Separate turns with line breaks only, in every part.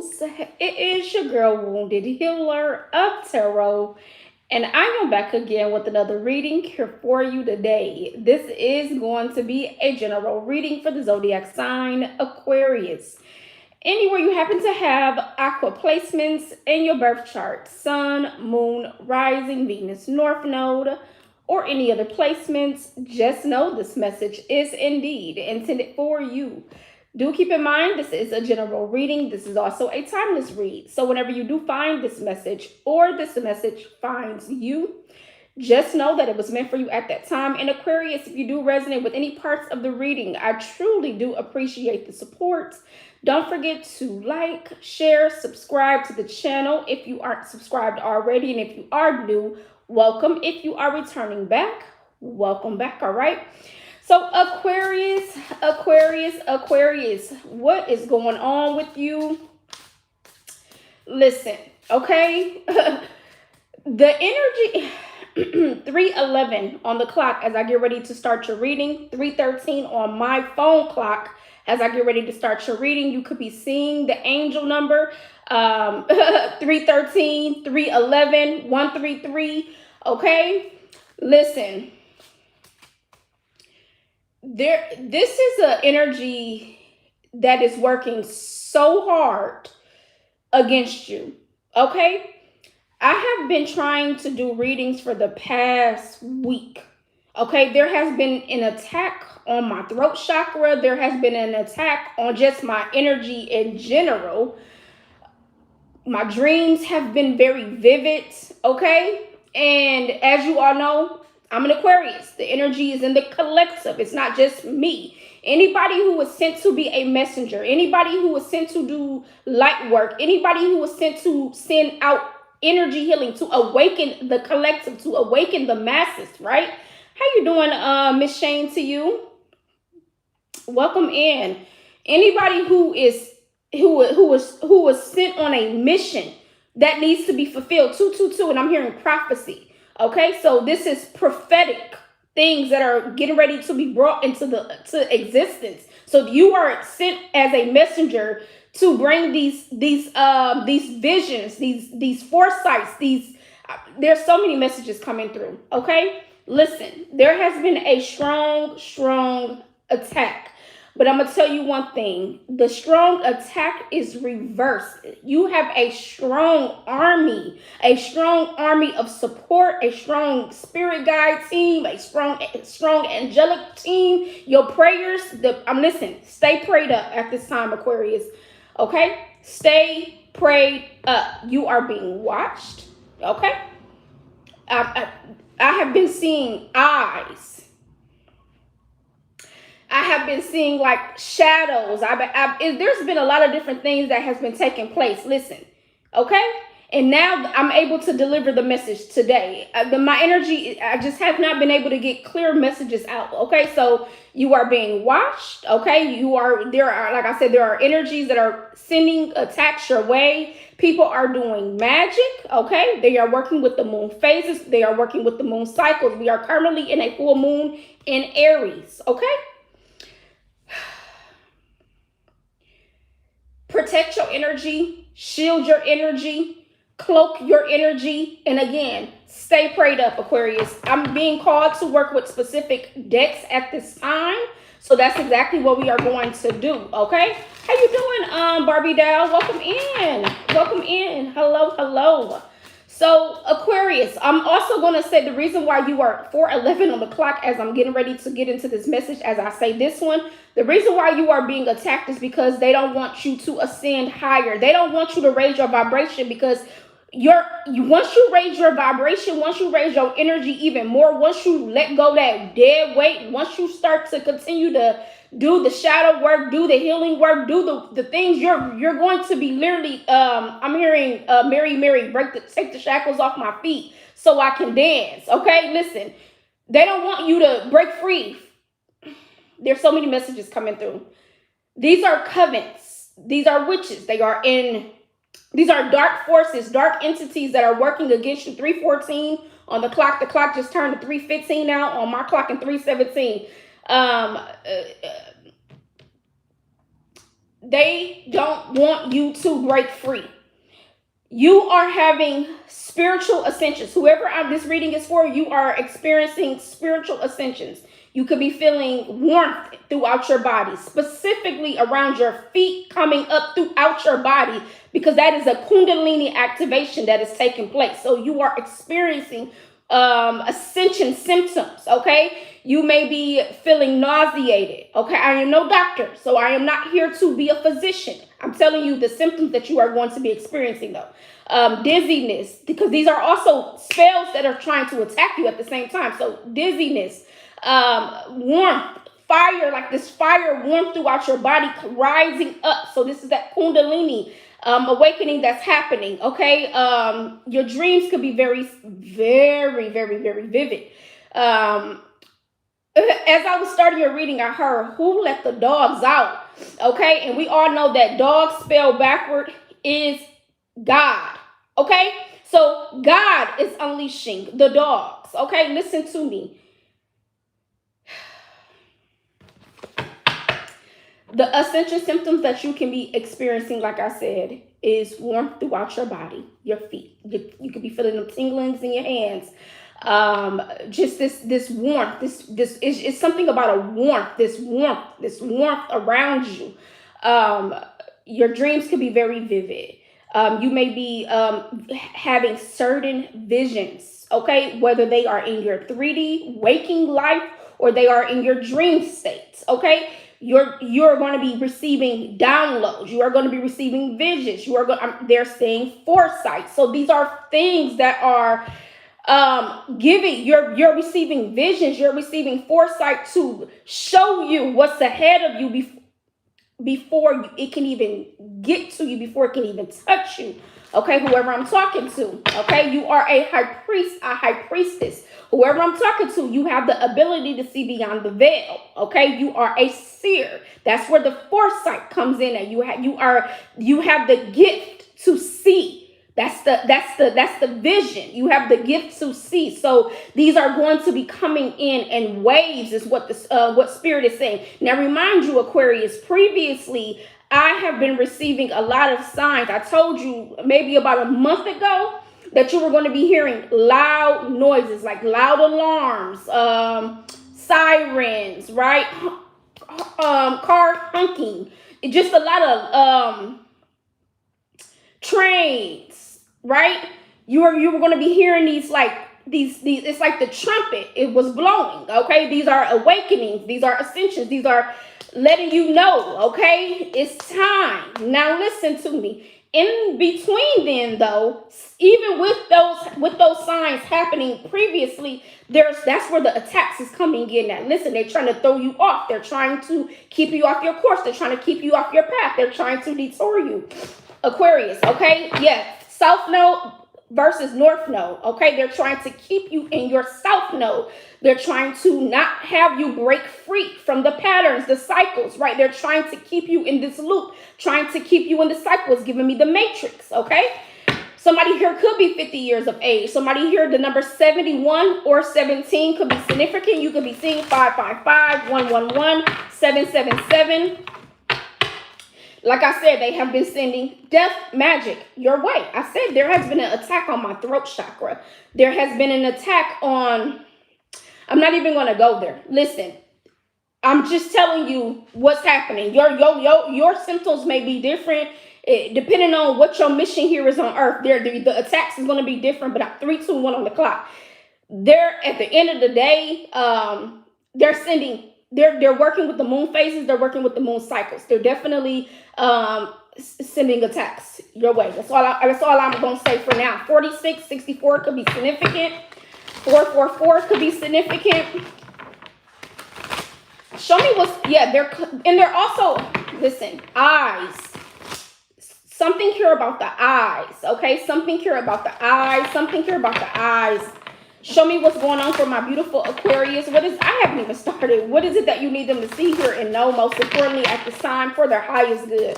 Heroes. It is your girl, Wounded Healer of Tarot, and I am back again with another reading here for you today. This is going to be a general reading for the zodiac sign Aquarius. Anywhere you happen to have aqua placements in your birth chart, sun, moon, rising, Venus, north node, or any other placements, just know this message is indeed intended for you. Do keep in mind, this is a general reading. This is also a timeless read. So whenever you do find this message or this message finds you, just know that it was meant for you at that time. And Aquarius, if you do resonate with any parts of the reading, I truly do appreciate the support. Don't forget to like, share, subscribe to the channel if you aren't subscribed already. And if you are new, welcome. If you are returning back, welcome back, all right? So Aquarius, what is going on with you? Listen, okay? The energy, 3:11 on the clock as I get ready to start your reading, 3:13 on my phone clock as I get ready to start your reading. You could be seeing the angel number, 313, 311, 133, okay? Listen. This is an energy that is working so hard against you, okay? I have been trying to do readings for the past week, okay? There has been an attack on my throat chakra. There has been an attack on just my energy in general. My dreams have been very vivid, okay? And as you all know, I'm an Aquarius. The energy is in the collective. It's not just me. Anybody who was sent to be a messenger, anybody who was sent to do light work, anybody who was sent to send out energy healing, to awaken the collective, to awaken the masses, right? How you doing, Miss Shane, to you? Welcome in. Anybody who was sent on a mission that needs to be fulfilled. 222, and I'm hearing prophecy. Okay, so this is prophetic things that are getting ready to be brought to existence. So you are sent as a messenger to bring these visions, these foresights, there's so many messages coming through. Okay, listen, there has been a strong attack. But I'm going to tell you one thing. The strong attack is reversed. You have a strong army of support, a strong spirit guide team, a strong angelic team. Your prayers, listen, stay prayed up at this time, Aquarius. Okay? Stay prayed up. You are being watched. Okay? I have been seeing eyes. I have been seeing like shadows. There's been a lot of different things that has been taking place. Listen, okay? And now I'm able to deliver the message today. My energy, I just have not been able to get clear messages out. Okay, so you are being watched. Okay, there are energies that are sending attacks your way. People are doing magic. Okay, they are working with the moon phases. They are working with the moon cycles. We are currently in a full moon in Aries. Okay. Protect your energy, shield your energy, cloak your energy, and again, stay prayed up, Aquarius. I'm being called to work with specific decks at this time, so that's exactly what we are going to do, okay? How you doing, Barbie Doll? Welcome in. Hello. So, Aquarius, I'm also going to say the reason why you are 4:11 on the clock as I'm getting ready to get into this message, as I say this one, the reason why you are being attacked is because they don't want you to ascend higher. They don't want you to raise your vibration because once you raise your vibration, once you raise your energy even more, once you let go that dead weight, once you start to continue to do the shadow work, do the healing work, do the things, you're going to be literally, I'm hearing Mary, take the shackles off my feet so I can dance. Okay, listen, they don't want you to break free. There's so many messages coming through. These are covens. These are witches. These are dark forces, dark entities that are working against you. 3:14 on the clock. The clock just turned to 3:15 now on my clock and 3:17. They don't want you to break free. You are having spiritual ascensions. Whoever this reading is for, you are experiencing spiritual ascensions. You could be feeling warmth throughout your body, specifically around your feet, coming up throughout your body, because that is a Kundalini activation that is taking place. So you are experiencing ascension symptoms, okay? You may be feeling nauseated, okay? I am no doctor, so I am not here to be a physician. I'm telling you the symptoms that you are going to be experiencing, though. Dizziness, because these are also spells that are trying to attack you at the same time. So dizziness, warmth, fire, like this fire warmth throughout your body rising up. So this is that Kundalini awakening that's happening, okay? Your dreams could be very, very, very, very vivid. As I was starting your reading, I heard, who let the dogs out? Okay, and we all know that dog spelled backward is God. Okay, so God is unleashing the dogs. Okay, listen to me. The ascension symptoms that you can be experiencing, like I said, is warmth throughout your body, your feet. You could be feeling the tinglings in your hands. Just this warmth, this is something about a warmth, this warmth around you. Your dreams could be very vivid. You may be having certain visions, okay, whether they are in your 3D waking life or they are in your dream states, okay. You're going to be receiving downloads. You are going to be receiving visions. They're saying foresight. So these are things that are giving. You're receiving visions. You're receiving foresight to show you what's ahead of you before it can even get to you, before it can even touch you. Okay, whoever I'm talking to. Okay, you are a high priestess. Whoever I'm talking to, you have the ability to see beyond the veil. Okay, you are a seer. That's where the foresight comes in, and you have the gift to see. That's the vision. You have the gift to see. So these are going to be coming in waves, is what what Spirit is saying. Now, remind you, Aquarius, previously I have been receiving a lot of signs. I told you maybe about a month ago that you were going to be hearing loud noises, like loud alarms, sirens, right? Car honking, just a lot of trains, right? You were going to be hearing these it's like the trumpet, it was blowing, okay? These are awakenings, these are ascensions, these are letting you know, okay, it's time. Now listen to me. In between then, though, even with those signs happening previously, that's where the attacks is coming in at. Listen, they're trying to throw you off. They're trying to keep you off your course. They're trying to keep you off your path. They're trying to detour you. Aquarius, okay? Yeah, south node versus north node, okay? They're trying to keep you in your south node. They're trying to not have you break free from the patterns, the cycles, right? They're trying to keep you in this loop, trying to keep you in the cycle. It's giving me the matrix, okay? Somebody here could be 50 years of age. Somebody here, the number 71 or 17 could be significant. You could be seeing 555, 111, 777. Like I said, they have been sending death magic your way. I said there has been an attack on my throat chakra. There has been an attack on... I'm not even going to go there. Listen, I'm just telling you what's happening. Your symptoms may be different depending on what your mission here is on Earth. The attacks is going to be different, but at 3, 2, 1 on the clock. They're at the end of the day, they're working with the moon phases. They're working with the moon cycles. They're definitely sending attacks your way. That's all I'm going to say for now. 46, 64 could be significant. 444 could be significant. Show me they're also, listen, eyes. Something here about the eyes, okay? Something here about the eyes. Something here about the eyes. Show me what's going on for my beautiful Aquarius. I haven't even started. What is it that you need them to see here and know, most importantly, at this time for their highest good?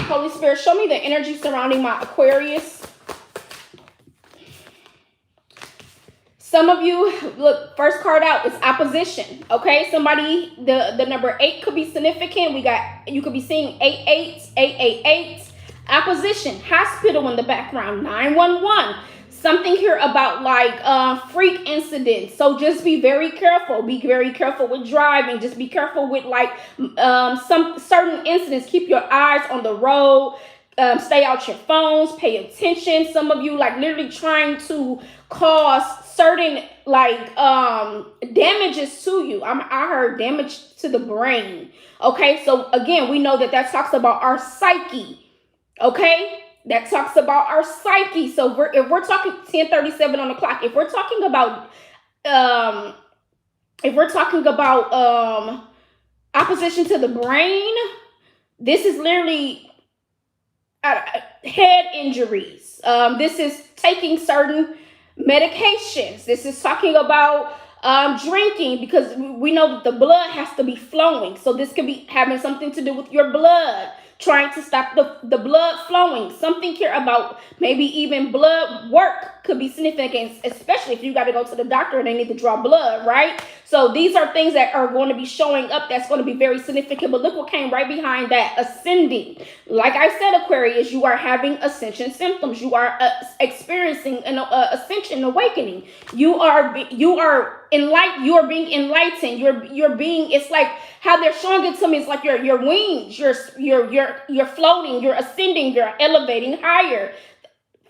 Holy Spirit, show me the energy surrounding my Aquarius. Some of you, look, first card out is opposition. Okay, somebody, the number 8 could be significant. You could be seeing 888. Opposition, hospital in the background, 911. Something here about like freak incidents. So just be very careful. Be very careful with driving. Just be careful with like some certain incidents. Keep your eyes on the road. Stay out your phones. Pay attention. Some of you like literally trying to cause certain like damages to you. I heard damage to the brain. Okay, so again, we know that talks about our psyche. Okay, that talks about our psyche. So if we're talking 10:37 on the clock, if we're talking about opposition to the brain, this is literally head injuries. This is taking certain medications. This is talking about drinking, because we know that the blood has to be flowing. So this could be having something to do with your blood, trying to stop the blood flowing. Something here about maybe even blood work could be significant, especially if you got to go to the doctor and they need to draw blood, right? So these are things that are going to be showing up that's going to be very significant. But look what came right behind that, ascending. Like I said, Aquarius, you are having ascension symptoms. You are experiencing an ascension awakening. You are enlightened. You are being enlightened. You're being. It's like how they're showing it to me. It's like your wings. You're floating. You're ascending. You're elevating higher.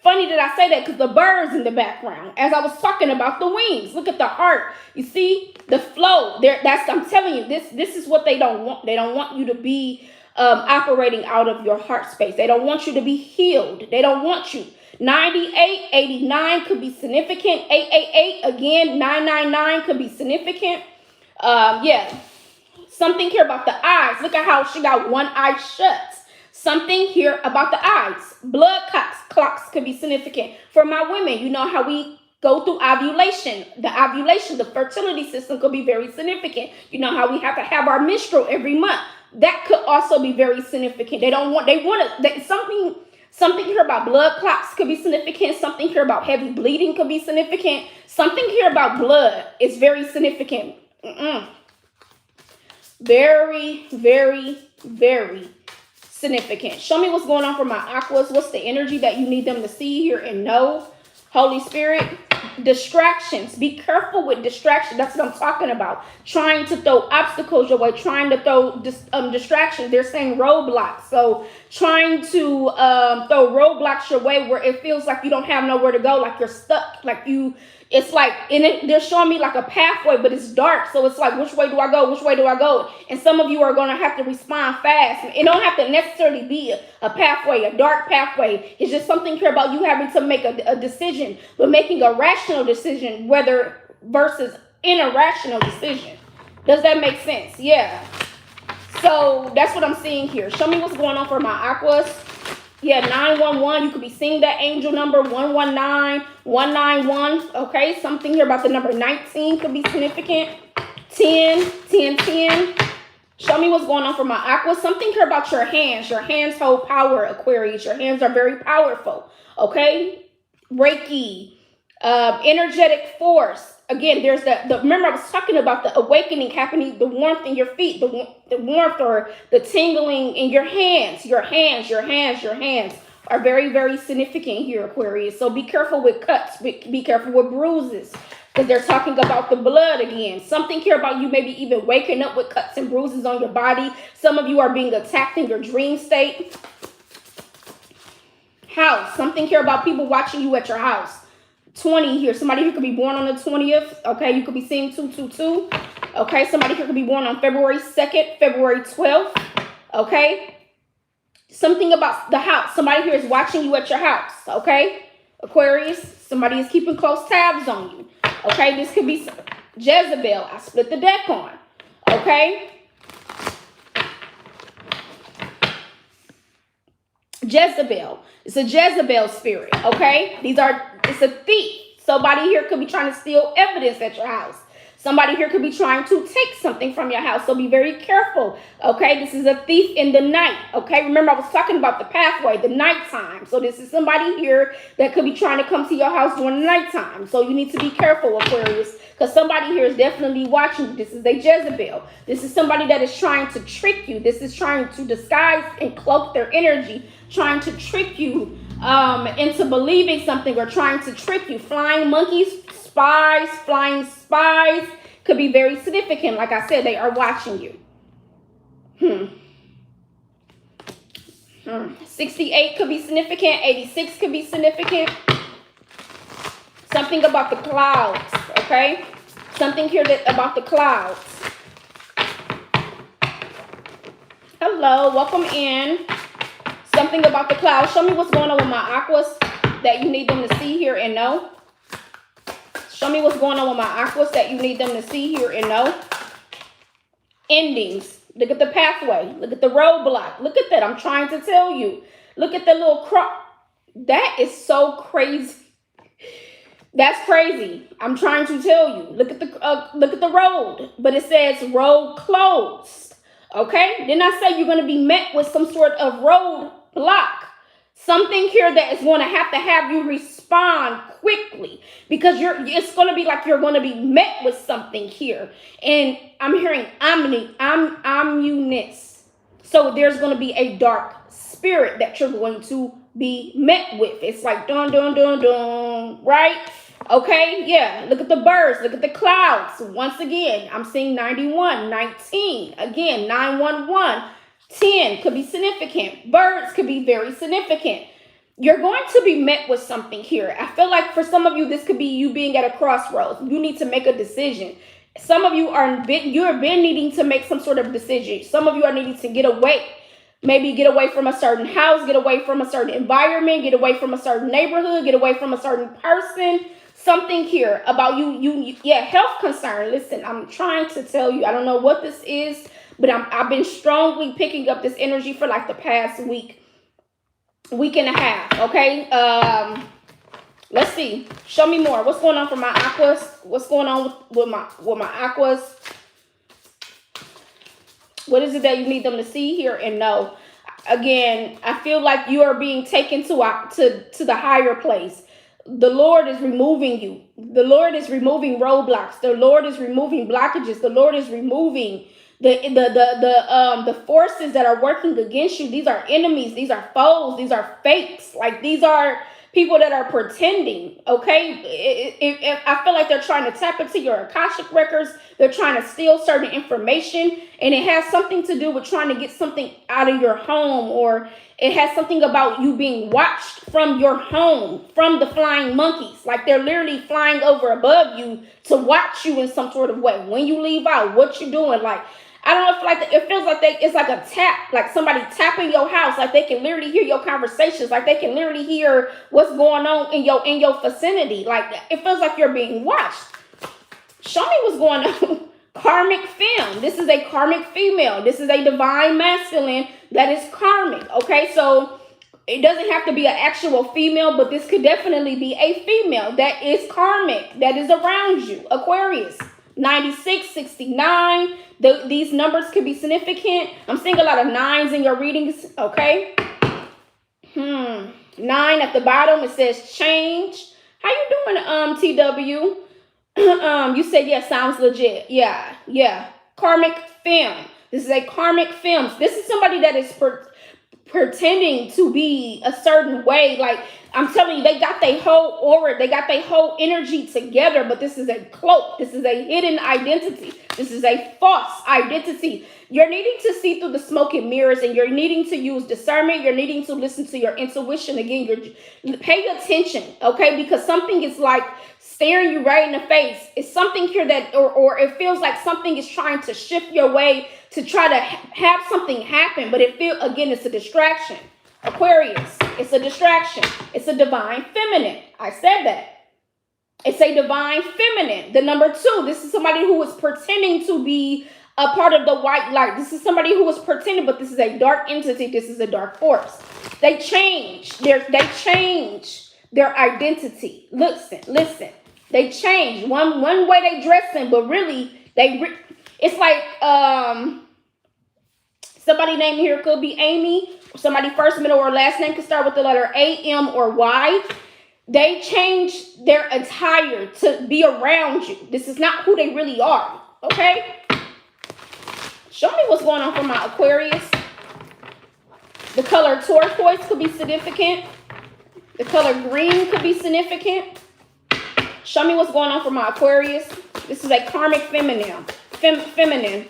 Funny that I say that because the birds in the background, as I was talking about the wings. Look at the heart. You see the flow there. I'm telling you, this is what they don't want. They don't want you to be operating out of your heart space. They don't want you to be healed. They don't want you. 98, 89 could be significant. 888 again. 999 could be significant. Yeah. Something here about the eyes. Look at how she got one eye shut. Something here about the eyes. Blood clocks could be significant. For my women, you know how we go through ovulation. The fertility system could be very significant. You know how we have to have our menstrual every month. That could also be very significant. Something here about blood clots could be significant. Something here about heavy bleeding could be significant. Something here about blood is very significant. Very, very, very significant. Show me what's going on for my aquas. What's the energy that you need them to see, hear, and know? Holy Spirit, distractions. Be careful with distraction. That's what I'm talking about. Trying to throw obstacles your way, trying to throw distractions. They're saying roadblocks. So trying to throw roadblocks your way where it feels like you don't have nowhere to go, like you're stuck, it's like, they're showing me like a pathway, but it's dark. So it's like, which way do I go? Which way do I go? And some of you are going to have to respond fast. It don't have to necessarily be a pathway, a dark pathway. It's just something here about you having to make a decision, but making a rational decision, versus irrational decision. Does that make sense? Yeah. So that's what I'm seeing here. Show me what's going on for my aquas. Yeah, 911, you could be seeing that angel number, 119, 191, okay? Something here about the number 19 could be significant. 10. Show me what's going on for my aqua. Something here about your hands. Your hands hold power, Aquarius. Your hands are very powerful, okay? Reiki, energetic force. Again, there's remember I was talking about the awakening happening, the warmth in your feet, the warmth or the tingling in your hands. Your hands are very, very significant here, Aquarius. So be careful with cuts, be careful with bruises, because they're talking about the blood again. Something here about you maybe even waking up with cuts and bruises on your body. Some of you are being attacked in your dream state. House, something here about people watching you at your house. 20 here. Somebody here could be born on the 20th. Okay, you could be seeing 222. Okay, somebody here could be born on February 2nd, February 12th. Okay, something about the house. Somebody here is watching you at your house. Okay, Aquarius, somebody is keeping close tabs on you. Okay, this could be Jezebel. I split the deck on. Okay, Jezebel. It's a Jezebel spirit. Okay, it's a thief. Somebody here could be trying to steal evidence at your house. Somebody here could be trying to take something from your house, so be very careful, okay? This is a thief in the night, okay? Remember, I was talking about the pathway, the nighttime. So this is somebody here that could be trying to come to your house during the nighttime. So you need to be careful, Aquarius, because somebody here is definitely watching you. This is a Jezebel. This is somebody that is trying to trick you. This is trying to disguise and cloak their energy, trying to trick you into believing something, or trying to trick you. Flying monkeys, spies, flying spies could be very significant. Like I said, they are watching you. 68 could be significant. 86 could be significant. Something about the clouds, okay? Something here about the clouds. Hello, welcome in. Something about the clouds. Show me what's going on with my aquas that you need them to see, hear, and know. Show me what's going on with my aquas that you need them to see, hear, and know. Endings. Look at the pathway. Look at the roadblock. Look at that. I'm trying to tell you. Look at the little crop. That is so crazy. That's crazy. I'm trying to tell you. Look at the road, but it says road closed. Okay. Didn't I say you're going to be met with some sort of road block? Something here that is going to have you respond quickly, because it's going to be like you're going to be met with something here. And I'm hearing ominous. So there's going to be a dark spirit that you're going to be met with. It's like dun dun dun dun, right? Okay, yeah. Look at the birds. Look at the clouds. Once again, I'm seeing 91, 19. Again, 911. 10 could be significant. Birds could be very significant. You're going to be met with something here. I feel like for some of you, this could be you being at a crossroads. You need to make a decision. Some of you are needing to make some sort of decision. Some of you are needing to get away. Maybe get away from a certain house, get away from a certain environment, get away from a certain neighborhood, get away from a certain person. Something here about yeah, health concern. Listen, I'm trying to tell you, I don't know what this is, but I've been strongly picking up this energy for like the past week and a half. Okay. Let's see. Show me more. What's going on for my aquas? What's going on with my aquas? What is it that you need them to see, hear, and know? Again, I feel like you are being taken to the higher place. The Lord is removing you. The Lord is removing roadblocks. The Lord is removing blockages. The Lord is removing the forces that are working against you. These are enemies. These are foes. These are fakes. Like, these are people that are pretending, okay? I feel like they're trying to tap into your Akashic records. They're trying to steal certain information, and it has something to do with trying to get something out of your home, or it has something about you being watched from your home, from the flying monkeys. Like, they're literally flying over above you to watch you in some sort of way. When you leave out, what you doing, like, I don't know if it feels like it's like a tap, like somebody tapping your house, like they can literally hear your conversations, like they can literally hear what's going on in your vicinity. Like, it feels like you're being watched. Show me what's going on. Karmic femme. This is a karmic female. This is a divine masculine that is karmic. Okay, so it doesn't have to be an actual female, but this could definitely be a female that is karmic, that is around you. Aquarius. 96, 69. These numbers could be significant. I'm seeing a lot of nines in your readings. Okay. 9 at the bottom. It says change. How you doing, TW? You said, yeah, sounds legit. Yeah. Karmic femme. This is a karmic femme. This is somebody that is pretending to be a certain way. Like, I'm telling you, they got their whole aura, they got their whole energy together, but this is a cloak. This is a hidden identity. This is a false identity. You're needing to see through the smoke and mirrors, and you're needing to use discernment. You're needing to listen to your intuition. Again, pay attention, okay? Because something is like staring you right in the face. It's something here that, or it feels like something is trying to shift your way to try to have something happen, but it's a distraction. Aquarius, it's a distraction. It's a divine feminine. I said that. It's a divine feminine. The number 2, this is somebody who is pretending to be a part of the white light. This is somebody who is pretending, but this is a dark entity. This is a dark force. They change their identity. Listen. They change one way they dressing, but really it's like somebody named here could be Amy. Somebody first, middle, or last name could start with the letter A, M, or Y. They change their attire to be around you. This is not who they really are. Okay? Show me what's going on for my Aquarius. The color turquoise could be significant. The color green could be significant. Show me what's going on for my Aquarius. This is a karmic feminine. Feminine.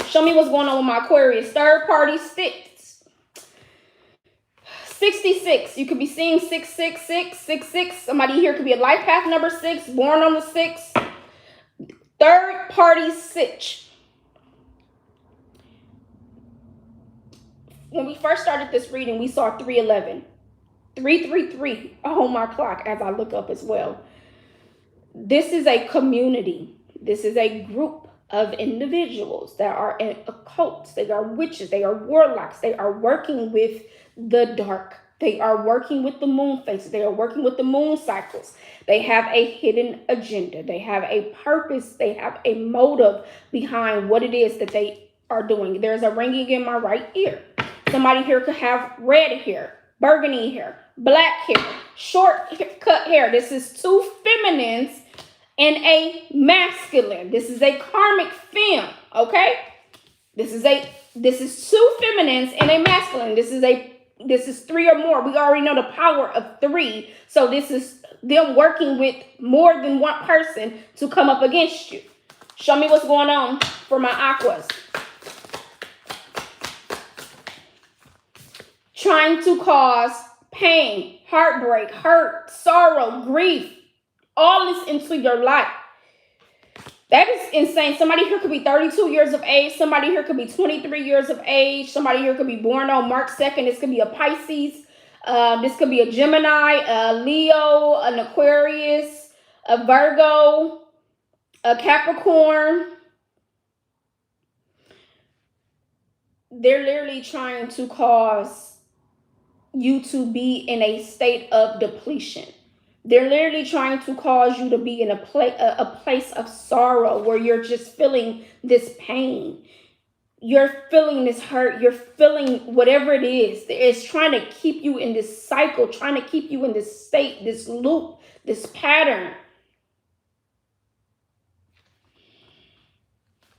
Show me what's going on with my Aquarius. Third party 66. You could be seeing 666. Somebody here could be a life path number 6, born on the 6th. Third party sitch. When we first started this reading, we saw 311. 333 on my clock as I look up as well. This is a community. This is a group of individuals that are in occults. They are witches. They are warlocks. They are working with the dark. They are working with the moon phases. They are working with the moon cycles. They have a hidden agenda. They have a purpose. They have a motive behind what it is that they are doing. There's a ringing in my right ear. Somebody here could have red hair, burgundy hair, black hair, short cut hair. This is two feminines and a masculine. This is a karmic femme, okay? This is two feminines and a masculine. This is 3 or more. We already know the power of 3. So this is them working with more than one person to come up against you. Show me what's going on for my Aquas. Trying to cause pain, heartbreak, hurt, sorrow, grief, all this into your life. That is insane. Somebody here could be 32 years of age. Somebody here could be 23 years of age. Somebody here could be born on March 2nd. This could be a Pisces. This could be a Gemini, a Leo, an Aquarius, a Virgo, a Capricorn. They're literally trying to cause you to be in a state of depletion. They're literally trying to cause you to be in a place of sorrow where you're just feeling this pain. You're feeling this hurt. You're feeling whatever it is. It's trying to keep you in this cycle, trying to keep you in this state, this loop, this pattern.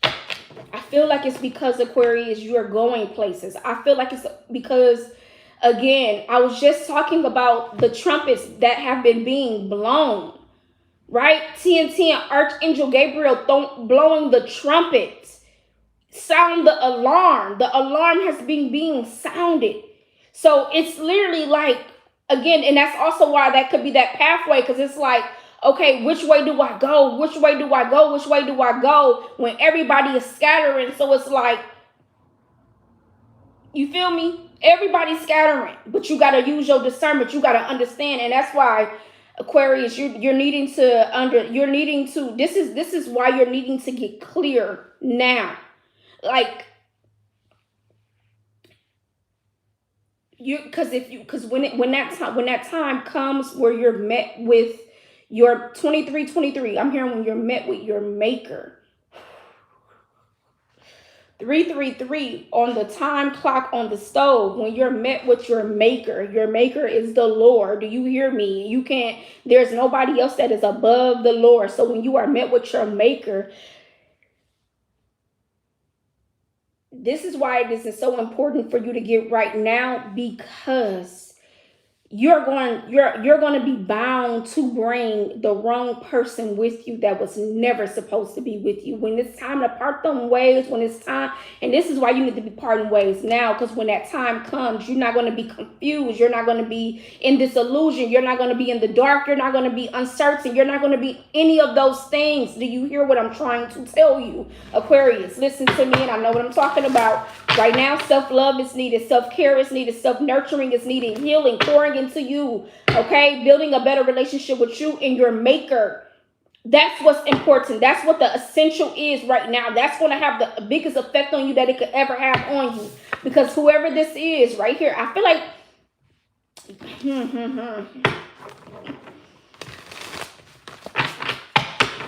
I feel like it's because, Aquarius, you're going places. I feel like it's because, again, I was just talking about the trumpets that have been being blown, right? TNT and Archangel Gabriel blowing the trumpet. Sound the alarm. The alarm has been being sounded. So it's literally like, again, and that's also why that could be that pathway, because it's like, okay, which way do I go? Which way do I go? Which way do I go? When everybody is scattering. So it's like, you feel me? Everybody's scattering, but you got to use your discernment. You got to understand. And that's why, Aquarius, you're needing to, this is why you're needing to get clear now. Like, because when that time comes where you're met with your 23, I'm hearing when you're met with your maker. 333 on the time clock on the stove, when you're met with your maker is the Lord. Do you hear me? There's nobody else that is above the Lord. So when you are met with your maker, this is why this is so important for you to get right now, because you're going to be bound to bring the wrong person with you that was never supposed to be with you. When it's time to part them ways, when it's time, and this is why you need to be parting ways now, because when that time comes, you're not going to be confused. You're not going to be in disillusion. You're not going to be in the dark. You're not going to be uncertain. You're not going to be any of those things. Do you hear what I'm trying to tell you, Aquarius? Listen to me, and I know what I'm talking about. Right now, self-love is needed. Self-care is needed. Self-nurturing is needed. Healing, pouring into you, okay? Building a better relationship with you and your maker. That's what's important. That's what the essential is right now. That's going to have the biggest effect on you that it could ever have on you. Because whoever this is right here, I feel like...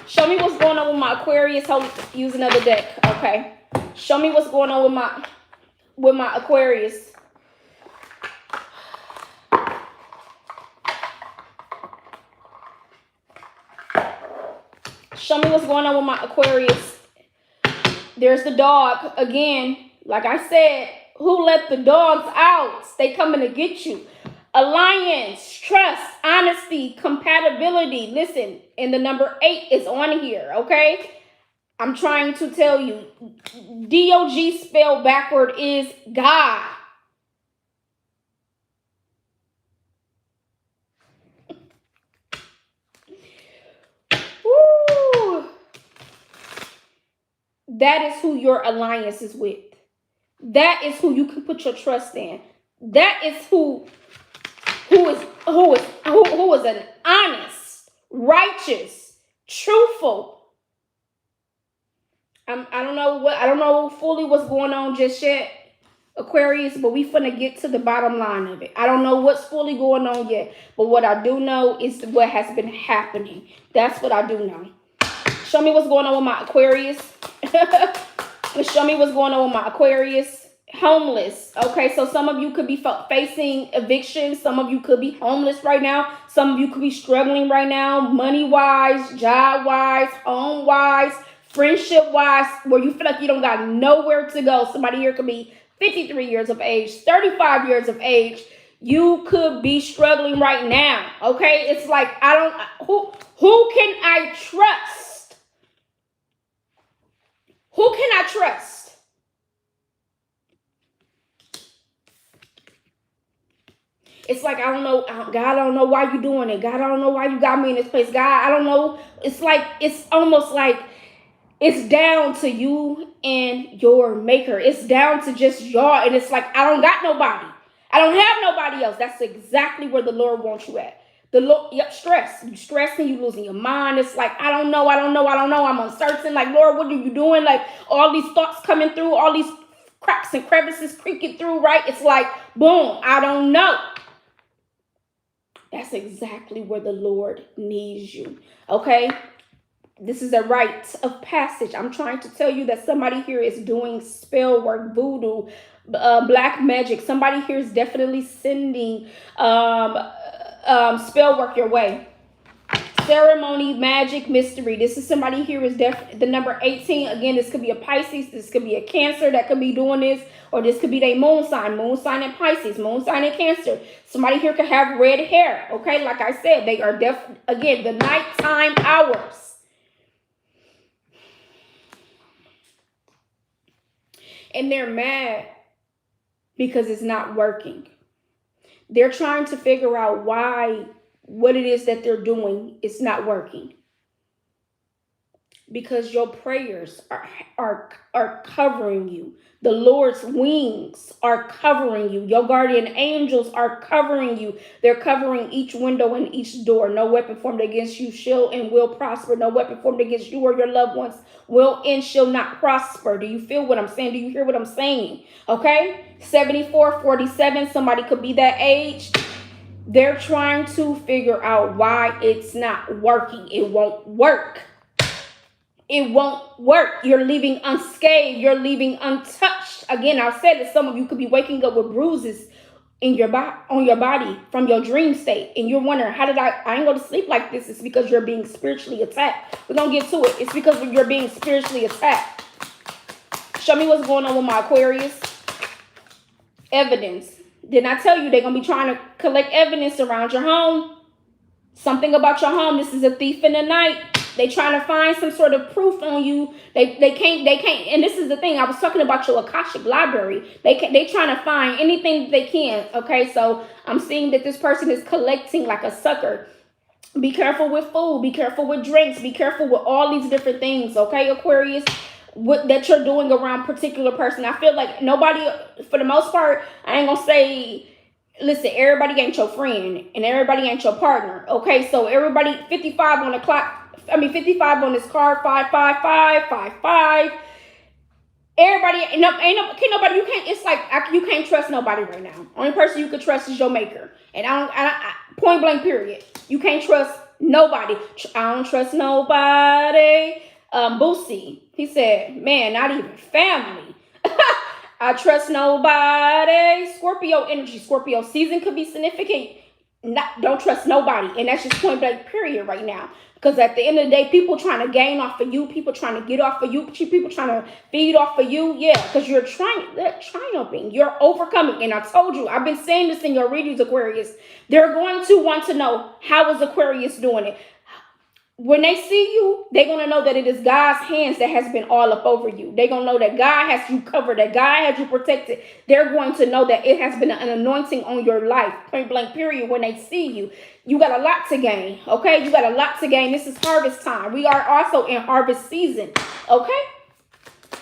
Show me what's going on with my Aquarius. Use another deck. Okay. Show me what's going on with my Aquarius. Show me what's going on with my Aquarius. There's the dog. Again, like I said, who let the dogs out? They coming to get you. Alliance, trust, honesty, compatibility. Listen, and the number 8 is on here, okay? I'm trying to tell you, DOG spelled backward is God. Woo! That is who your alliance is with. That is who you can put your trust in. That is who is an honest, righteous, truthful. I don't know fully what's going on just yet, Aquarius, but we finna get to the bottom line of it. I don't know what's fully going on yet, but what I do know is what has been happening. That's what I do know. Show me what's going on with my Aquarius. Show me what's going on with my Aquarius. Homeless. Okay, so some of you could be facing eviction. Some of you could be homeless right now. Some of you could be struggling right now, money-wise, job-wise, home-wise, friendship-wise, where you feel like you don't got nowhere to go. Somebody here could be 53 years of age, 35 years of age. You could be struggling right now. Okay, it's like who can I trust? Who can I trust? It's like, I don't know, God, I don't know why you're doing it. God, I don't know why you got me in this place. God, I don't know. It's like, it's almost like it's down to you and your maker. It's down to just y'all. And it's like, I don't got nobody. I don't have nobody else. That's exactly where the Lord wants you at. The Lord, yep, stress. You stressing, you losing your mind. It's like, I don't know. I'm uncertain. Like, Lord, what are you doing? Like, all these thoughts coming through, all these cracks and crevices creaking through, right? It's like, boom, I don't know. That's exactly where the Lord needs you. Okay? This is a rite of passage. I'm trying to tell you that somebody here is doing spell work, voodoo, black magic. Somebody here is definitely sending spell work your way. Ceremony, magic, mystery. This is somebody here is the number 18. Again, this could be a Pisces. This could be a Cancer that could be doing this. Or this could be their moon sign in Pisces, moon sign in Cancer. Somebody here could have red hair. Okay, like I said, they are again, the nighttime hours. And they're mad because it's not working. They're trying to figure out what it is that they're doing is not working. Because your prayers are covering you. The Lord's wings are covering you. Your guardian angels are covering you. They're covering each window and each door. No weapon formed against you shall and will prosper. No weapon formed against you or your loved ones will and shall not prosper. Do you feel what I'm saying? Do you hear what I'm saying? Okay? 74, 47, somebody could be that age. They're trying to figure out why it's not working. It won't work. It won't work. You're leaving unscathed. You're leaving untouched. Again, I said that some of you could be waking up with bruises in your on your body from your dream state. And you're wondering, how did I ain't go to sleep like this? It's because you're being spiritually attacked. We're going to get to it. It's because you're being spiritually attacked. Show me what's going on with my Aquarius. Evidence. Didn't I tell you they're going to be trying to collect evidence around your home? Something about your home. This is a thief in the night. They trying to find some sort of proof on you. They can't. And this is the thing. I was talking about your Akashic library. They trying to find anything they can. Okay, so I'm seeing that this person is collecting like a sucker. Be careful with food. Be careful with drinks. Be careful with all these different things. Okay, Aquarius, that you're doing around particular person. I feel like nobody, for the most part, I ain't gonna say. Listen, everybody ain't your friend and everybody ain't your partner. Okay, so everybody 55 on the clock. 55 on this card, 555, 55. Everybody, can't nobody, it's like, you can't trust nobody right now. Only person you can trust is your maker. And I point blank period. You can't trust Nobody. I don't trust nobody. Boosie, he said, man, not even family. I trust nobody. Scorpio energy. Scorpio season could be significant. Don't trust nobody. And that's just point blank period right now. Because at the end of the day, people trying to gain off of you, people trying to get off of you, people trying to feed off of you. Yeah, because you're triumphing, you're overcoming. And I told you, I've been saying this in your readings, Aquarius. They're going to want to know, how is Aquarius doing it? When they see you, they're going to know that it is God's hands that has been all up over you. They're going to know that God has you covered, that God has you protected. They're going to know that it has been an anointing on your life, point blank period. When they see you, you got a lot to gain, okay? You got a lot to gain. This is harvest time. We are also in harvest season, okay?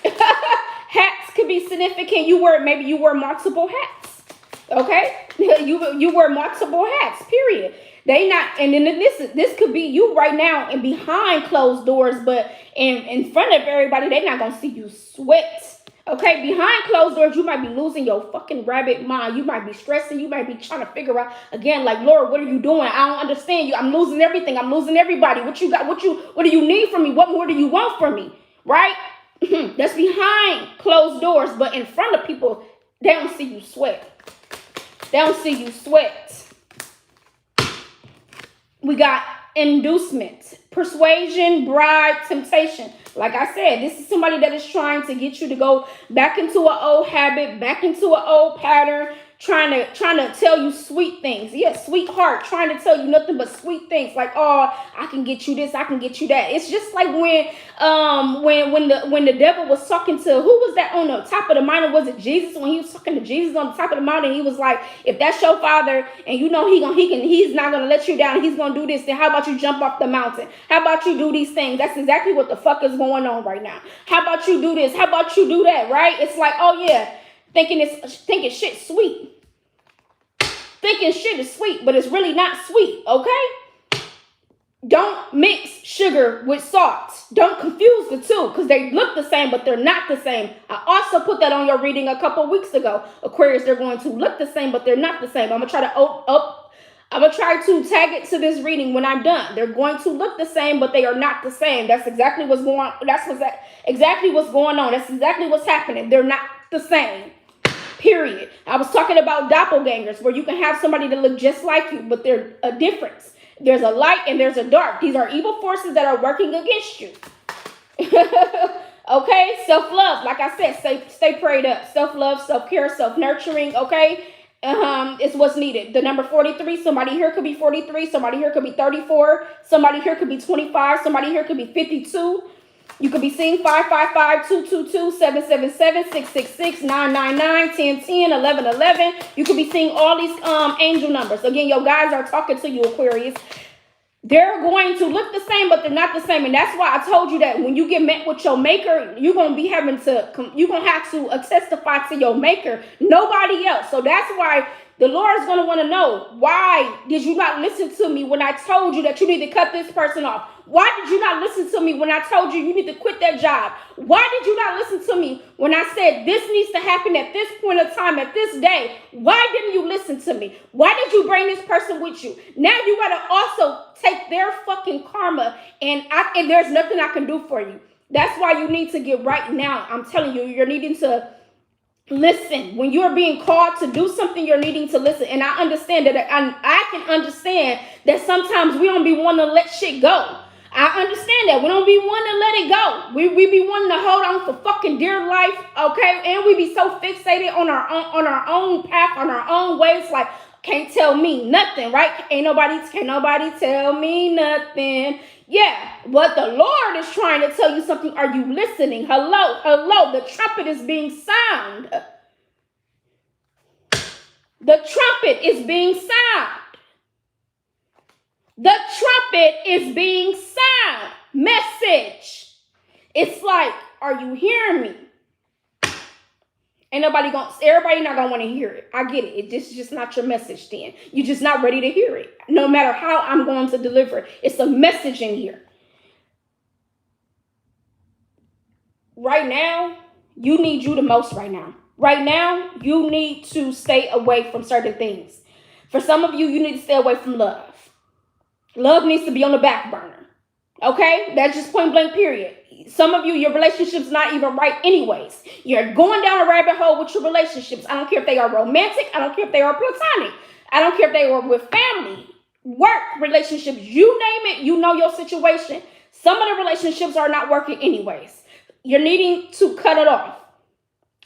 Hats could be significant. Maybe you wear multiple hats, okay? You wear multiple hats, period. They not, and then this could be you right now and behind closed doors, but in front of everybody, they're not gonna see you sweat. Okay, behind closed doors, you might be losing your fucking rabbit mind. You might be stressing. You might be trying to figure out again, like, Lord, what are you doing? I don't understand you. I'm losing everything. I'm losing everybody. What you got? What do you need from me? What more do you want from me? Right? That's behind closed doors, but in front of people, they don't see you sweat. They don't see you sweat. We got inducement, persuasion, bribe, temptation. Like I said, this is somebody that is trying to get you to go back into an old habit, back into an old pattern, trying to tell you sweet things. Yeah, sweetheart, trying to tell you nothing but sweet things. Like, oh, I can get you this, I can get you that. It's just like when the devil was talking to, who was that on the top of the mountain? Was it Jesus? When he was talking to Jesus on the top of the mountain, he was like, if that's your father and you know he's not gonna let you down, he's gonna do this, then how about you jump off the mountain? How about you do these things? That's exactly what the fuck is going on right now. How about you do this? How about you do that? Right? It's like, oh yeah, thinking shit sweet. Thinking shit is sweet, but it's really not sweet, okay? Don't mix sugar with salt. Don't confuse the two, because they look the same, but they're not the same. I also put that on your reading a couple weeks ago. Aquarius, they're going to look the same, but they're not the same. I'm gonna try to tag it to this reading when I'm done. They're going to look the same, but they are not the same. That's exactly what's going on. Exactly what's going on. That's exactly what's happening. They're not the same. Period. I was talking about doppelgangers, where you can have somebody that look just like you, but they're a difference. There's a light and there's a dark. These are evil forces that are working against you. Okay? Self-love. Like I said, stay prayed up. Self-love, self-care, self-nurturing. Okay? It's what's needed. The number 43, somebody here could be 43. Somebody here could be 34. Somebody here could be 25. Somebody here could be 52. You could be seeing 555-222-777-666-999-1010-1111. You could be seeing all these angel numbers. Again, your guys are talking to you, Aquarius. They're going to look the same, but they're not the same. And that's why I told you that when you get met with your maker, you're going to have to testify to your maker, nobody else. So that's why the Lord is going to want to know, why did you not listen to me when I told you that you need to cut this person off? Why did you not listen to me when I told you you need to quit that job? Why did you not listen to me when I said this needs to happen at this point of time, at this day? Why didn't you listen to me? Why did you bring this person with you? Now you got to also take their fucking karma, and there's nothing I can do for you. That's why you need to get right now. I'm telling you, you're needing to listen. When you're being called to do something, you're needing to listen. And I understand that. I can understand that sometimes we don't be wanting to let shit go. I understand that. We don't be wanting to let it go. We be wanting to hold on for fucking dear life, okay? And we be so fixated on our own path, on our own ways, like, can't tell me nothing, right? Can't nobody tell me nothing. Yeah, but the Lord is trying to tell you something. Are you listening? Hello. The trumpet is being sounded. The trumpet is being sounded. The trumpet is being sound. Message. It's like, are you hearing me? Everybody not gonna want to hear it. I get it. It's just not your message then. You're just not ready to hear it. No matter how I'm going to deliver it. It's a message in here. Right now, you need you the most right now. Right now, you need to stay away from certain things. For some of you, you need to stay away from love. Love needs to be on the back burner. Okay? That's just point blank period. Some of you, your relationship's not even right anyways. You're going down a rabbit hole with your relationships. I don't care if they are romantic. I don't care if they are platonic. I don't care if they are with family, work, relationships. You name it, you know your situation. Some of the relationships are not working anyways. You're needing to cut it off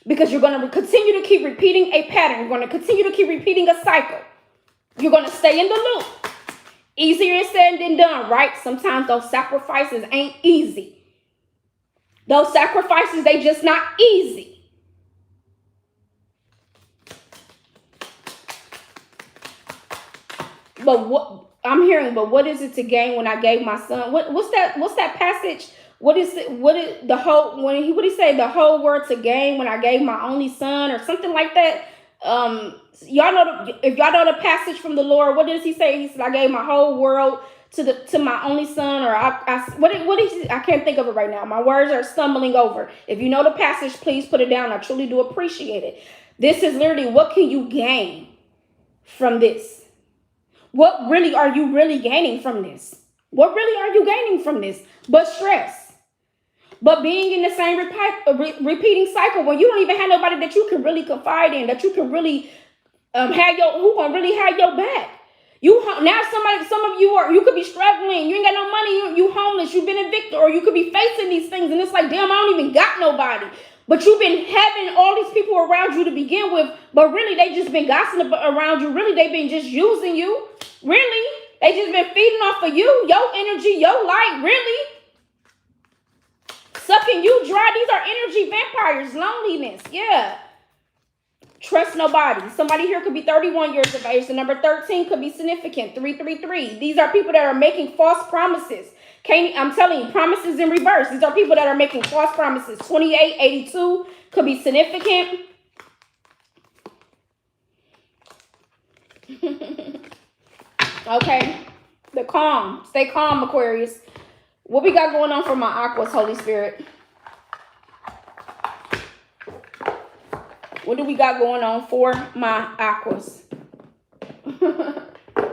because you're going to continue to keep repeating a pattern. You're going to continue to keep repeating a cycle. You're going to stay in the loop. Easier said than done, right? Sometimes those sacrifices ain't easy. Those sacrifices, they just not easy. But what is it to gain when I gave my son? What's that passage? What is the whole, what he say? The whole world to gain when I gave my only son, or something like that. Y'all know if y'all know the passage from the Lord, what does he say? He said, I gave my whole world to my only son, or I can't think of it right now. My words are stumbling over. If you know the passage, please put it down. I truly do appreciate it. This is literally, what can you gain from this? What really are you really gaining from this? What really are you gaining from this? But stress. But being in the same repeating cycle when you don't even have nobody that you can really confide in, that you can really who gonna really have your back. Now some of you could be struggling. You ain't got no money. You homeless. You've been evicted, or you could be facing these things, and it's like, damn, I don't even got nobody. But you've been having all these people around you to begin with, but really they just been gossiping around you. Really, they've been just using you. Really, they just been feeding off of you, your energy, your light. Really, sucking you dry. These are energy vampires. Loneliness. Yeah. Trust nobody. Somebody here could be 31 years of age. The number 13 could be significant. 333. These are people that are making false promises. I'm telling you, promises in reverse. These are people that are making false promises. 2882 could be significant. Okay. The calm. Stay calm, Aquarius. What we got going on for my Aquas, Holy Spirit? What do we got going on for my Aquas?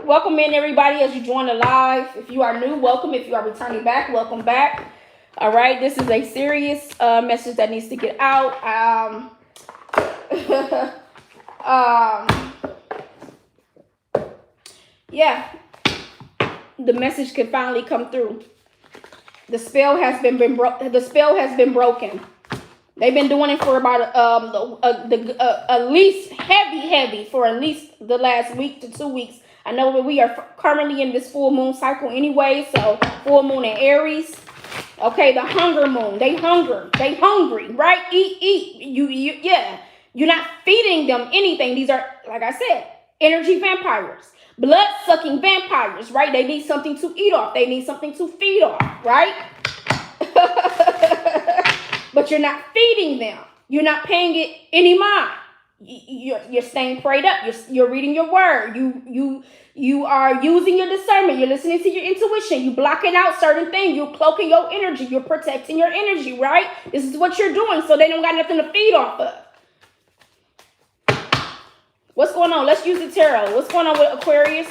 Welcome in, everybody, as you join the live. If you are new, welcome. If you are returning back, welcome back. All right, this is a serious message that needs to get out. Yeah, the message can finally come through. The spell has been broken. They've been doing it for about at least heavy for at least the last week to 2 weeks. I know that we are currently in this full moon cycle anyway, so full moon in Aries. Okay, the hunger moon. They hungry, right? Eat. Yeah. You're not feeding them anything. These are, like I said, energy vampires, blood-sucking vampires, right? They need something to eat off. They need something to feed off, right? But you're not feeding them. You're not paying it any mind. You're staying prayed up. You're reading your word. You are using your discernment. You're listening to your intuition. You blocking out certain things. You're cloaking your energy. You're protecting your energy, right? This is what you're doing, so they don't got nothing to feed off of. What's going on? Let's use the tarot. What's going on with Aquarius?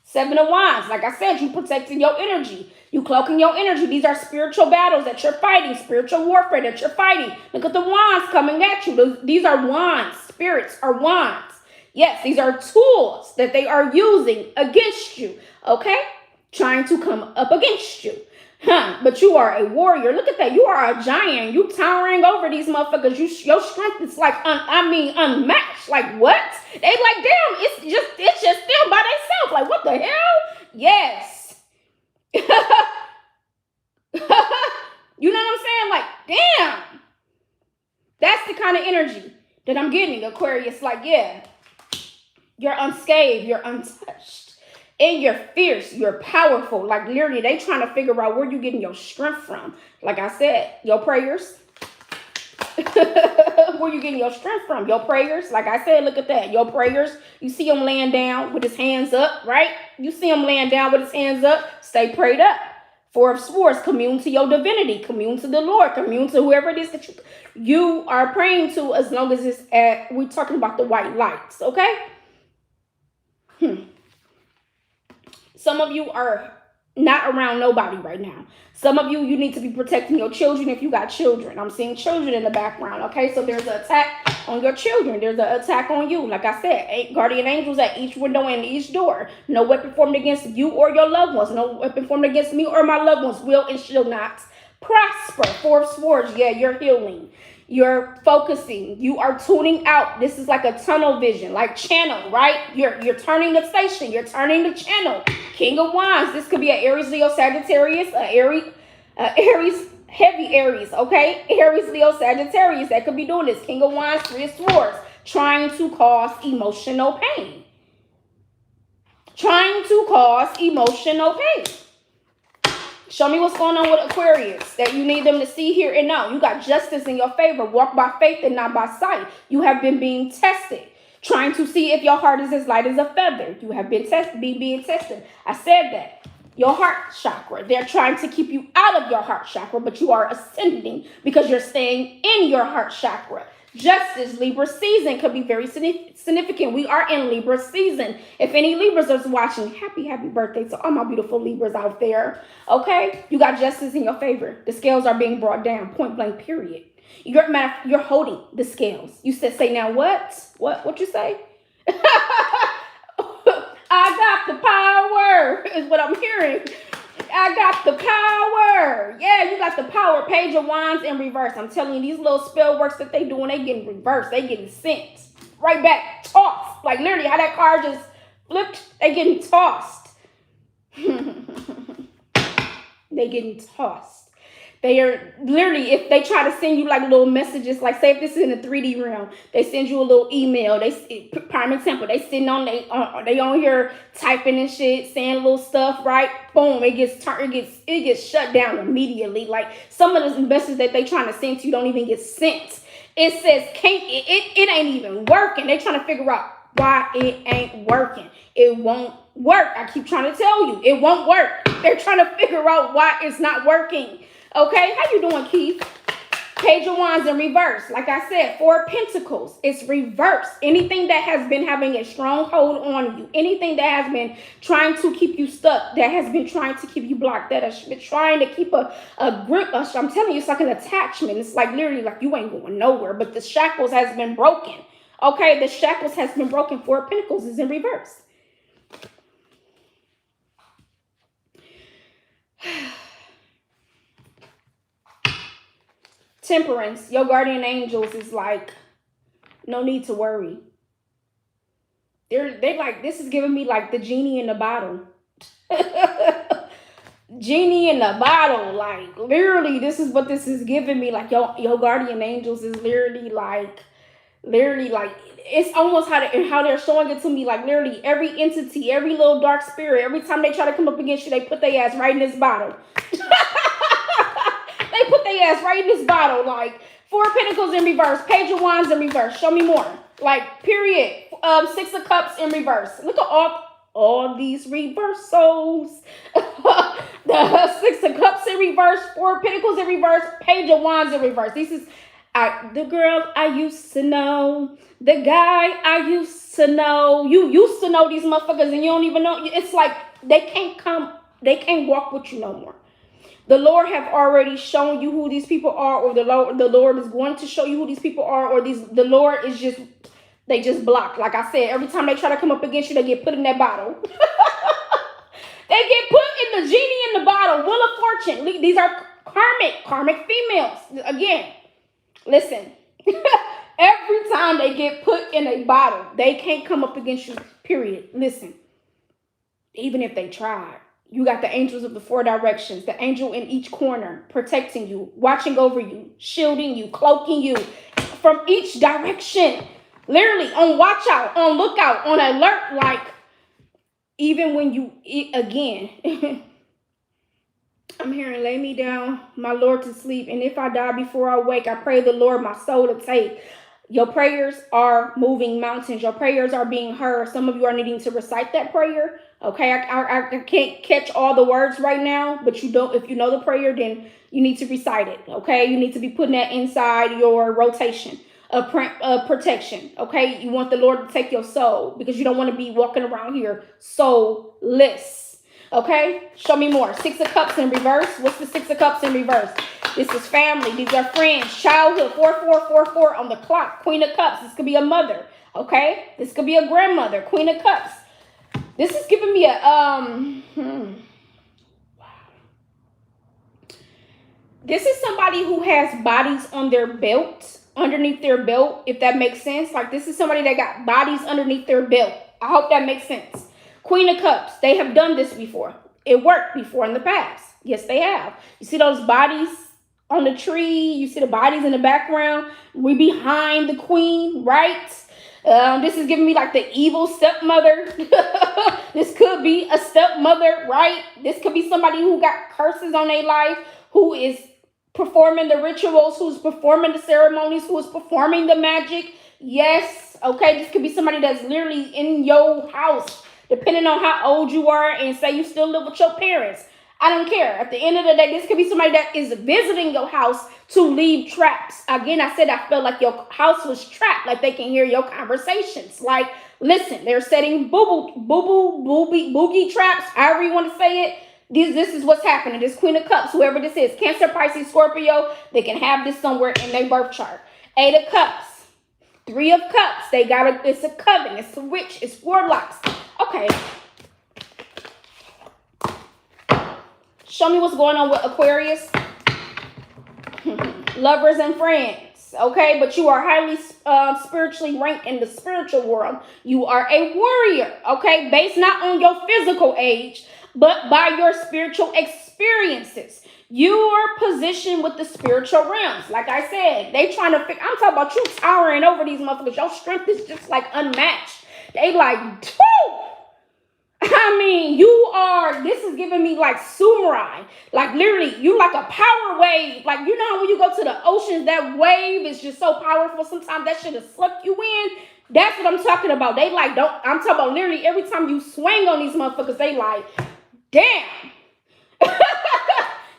7 of Wands. Like I said, you protecting your energy. You cloaking your energy. These are spiritual battles that you're fighting. Spiritual warfare that you're fighting. Look at the wands coming at you. These are wands. Spirits are wands. Yes, these are tools that they are using against you. Okay? Trying to come up against you. But you are a warrior. Look at that. You are a giant. You towering over these motherfuckers. Your strength is like, unmatched. Like, what? They like, damn, it's just them by themselves. Like, what the hell? Yes. You know what I'm saying? Like, damn. That's the kind of energy that I'm getting, Aquarius. Like, yeah, you're unscathed, you're untouched, and you're fierce, you're powerful. Like, literally, they trying to figure out where you're getting your strength from. Like I said, your prayers. Where you getting your strength from? Your prayers. Like I said, look at that. Your prayers. You see him laying down with his hands up, right? You see him laying down with his hands up. Stay prayed up. 4 of Swords. Commune to your divinity. Commune to the Lord. Commune to whoever it is that you are praying to, as long as it's we're talking about the white lights, okay? Some of you are not around nobody right now. Some of you, you need to be protecting your children if you got children. I'm seeing children in the background, okay? So there's an attack on your children. There's an attack on you. Like I said, guardian angels at each window and each door. No weapon formed against you or your loved ones. No weapon formed against me or my loved ones will and shall not prosper. Four of Swords, yeah, you're healing. You're focusing. You are tuning out. This is like a tunnel vision, like channel, right? You're turning the station. You're turning the channel. King of Wands. This could be an Aries, Leo, Sagittarius, Aries, heavy Aries, okay? Aries, Leo, Sagittarius that could be doing this. King of Wands, Three of Swords, trying to cause emotional pain. Trying to cause emotional pain. Show me what's going on with Aquarius that you need them to see, hear, and know. You got justice in your favor. Walk by faith and not by sight. You have been being tested, trying to see if your heart is as light as a feather. You have been being tested. I said that. Your heart chakra. They're trying to keep you out of your heart chakra, but you are ascending because you're staying in your heart chakra. Justice, Libra season could be very significant. We are in Libra season. If any Libras are watching, happy birthday to all my beautiful Libras out there. Okay? You got justice in your favor. The scales are being brought down, point blank, period. You're holding the scales. You say now what? What you say? I got the power is what I'm hearing. I got the power. Yeah, you got the power. Page of Wands in reverse. I'm telling you, these little spell works that they doing, they getting reversed. They getting sent right back, tossed. Like literally how that card just flipped, they getting tossed. They getting tossed. They are literally, if they try to send you like little messages, like say if this is in the 3D realm, they send you a little email. They, prime example, they sitting on they on here typing and shit, saying little stuff, right? Boom, it gets shut down immediately. Like some of the messages that they trying to send to you don't even get sent. It says it ain't even working. They trying to figure out why it ain't working. It won't work. I keep trying to tell you, it won't work. They're trying to figure out why it's not working. Okay, how you doing, Keith? Page of Wands in reverse. Like I said, Four of Pentacles. It's reverse. Anything that has been having a strong hold on you, anything that has been trying to keep you stuck, that has been trying to keep you blocked, that has been trying to keep a grip. I'm telling you, it's like an attachment. It's like literally like you ain't going nowhere, but the shackles has been broken. Okay, the shackles has been broken. Four of Pentacles is in reverse. Temperance, your guardian angels is like, no need to worry. They like, this is giving me like the genie in the bottle. Genie in the bottle, like literally, this is what this is giving me. Like your guardian angels is literally like, it's almost how they're showing it to me. Like literally every entity, every little dark spirit, every time they try to come up against you, they put their ass right in this bottle. They put their ass right in this bottle. Like Four of Pentacles in reverse. Page of Wands in reverse. Show me more. Like period. Six of Cups in reverse. Look at all these reversals. The Six of Cups in reverse. Four of Pentacles in reverse. Page of Wands in reverse. This is the girl I used to know. The guy I used to know. You used to know these motherfuckers and you don't even know. It's like they can't walk with you no more. The Lord have already shown you who these people are, or the Lord is going to show you who these people are, or the Lord is just, they just block. Like I said, every time they try to come up against you, they get put in that bottle. They get put in the genie in the bottle. Wheel of Fortune. These are karmic females. Again, listen. Every time they get put in a bottle, they can't come up against you, period. Listen. Even if they tried. You got the angels of the four directions, the angel in each corner, protecting you, watching over you, shielding you, cloaking you from each direction. Literally on watch out, on lookout, on alert. Like even when you, again, I'm hearing lay me down, my Lord, to sleep. And if I die before I wake, I pray the Lord my soul to take. Your prayers are moving mountains. Your prayers are being heard. Some of you are needing to recite that prayer. Okay, I can't catch all the words right now, but if you know the prayer, then you need to recite it. Okay, you need to be putting that inside your rotation of protection. Okay, you want the Lord to take your soul because you don't want to be walking around here soulless. Okay, show me more. Six of Cups in reverse. What's the Six of Cups in reverse? This is family. These are friends. Childhood. 4444 on the clock. Queen of Cups. This could be a mother. Okay, this could be a grandmother. Queen of Cups. This is giving me a This is somebody who has bodies on their belt, underneath their belt, if that makes sense. Like, this is somebody that got bodies underneath their belt. I hope that makes sense. Queen of Cups. They have done this before. It worked before in the past. Yes, they have. You see those bodies on the tree? You see the bodies in the background? We behind the queen, right? This is giving me like the evil stepmother. This could be a stepmother, right? This could be somebody who got curses on their life, who is performing the rituals, who's performing the ceremonies, who is performing the magic. Yes, okay, this could be somebody that's literally in your house, depending on how old you are, and say you still live with your parents. I don't care. At the end of the day, this could be somebody that is visiting your house to leave traps. Again, I said I felt like your house was trapped, like they can hear your conversations. Like, listen, they're setting boogie traps, however you want to say it. This is what's happening. This Queen of Cups, whoever this is, Cancer, Pisces, Scorpio, they can have this somewhere in their birth chart. Eight of Cups, Three of Cups. It's a coven. It's a witch. It's warlocks. Okay. Show me what's going on with Aquarius. Lovers and friends. Okay, but you are highly spiritually ranked in the spiritual world. You are a warrior. Okay, based not on your physical age, but by your spiritual experiences. You are positioned with the spiritual realms. Like I said, they trying to figure. I'm talking about you towering over these motherfuckers. Your strength is just like unmatched. They like, whoo! I mean, this is giving me like samurai. Like, literally, you like a power wave. Like, you know when you go to the oceans, that wave is just so powerful. Sometimes that shit will suck you in. That's what I'm talking about. They like, I'm talking about literally every time you swing on these motherfuckers, they like, damn.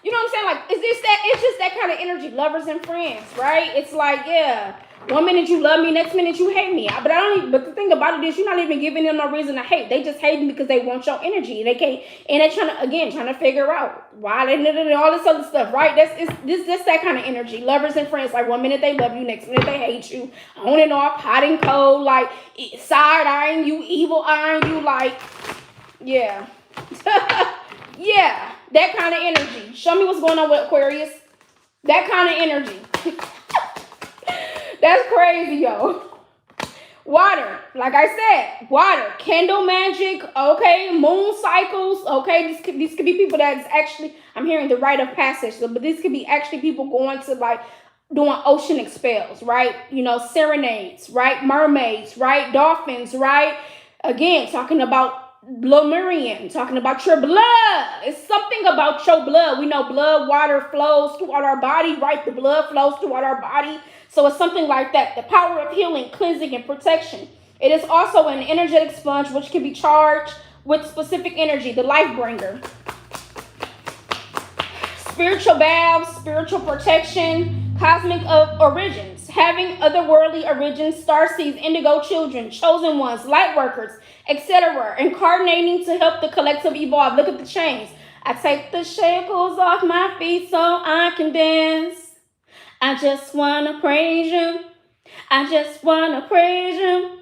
You know what I'm saying? Like, it's just that kind of energy. Lovers and friends, right? It's like, yeah, one minute you love me, next minute you hate me. But the thing about it is, you're not even giving them no reason to hate. They just hate me because they want your energy. They can't, and they're trying to figure out why they did all this other stuff, right? That's that kind of energy. Lovers and friends, like one minute they love you, next minute they hate you, on and off, hot and cold, like side eyeing you, evil eyeing you, like, yeah. Yeah, that kind of energy. Show me what's going on with Aquarius. That kind of energy. That's crazy, yo. Water, like I said, water, candle magic, okay, moon cycles, okay. These could be people that's actually, I'm hearing the rite of passage, but this could be actually people going to like doing oceanic spells, right? You know, serenades, right? Mermaids, right? Dolphins, right? Again, talking about Lemurian, talking about your blood. It's something about your blood. We know blood, water flows throughout our body, right? The blood flows throughout our body. So it's something like that. The power of healing, cleansing, and protection. It is also an energetic sponge which can be charged with specific energy, the life bringer. Spiritual baths, spiritual protection, cosmic origins, having otherworldly origins, starseeds, indigo children, chosen ones, light workers, etc., incarnating to help the collective evolve. Look at the chains. I take the shackles off my feet so I can dance. I just want to praise you. I just want to praise you.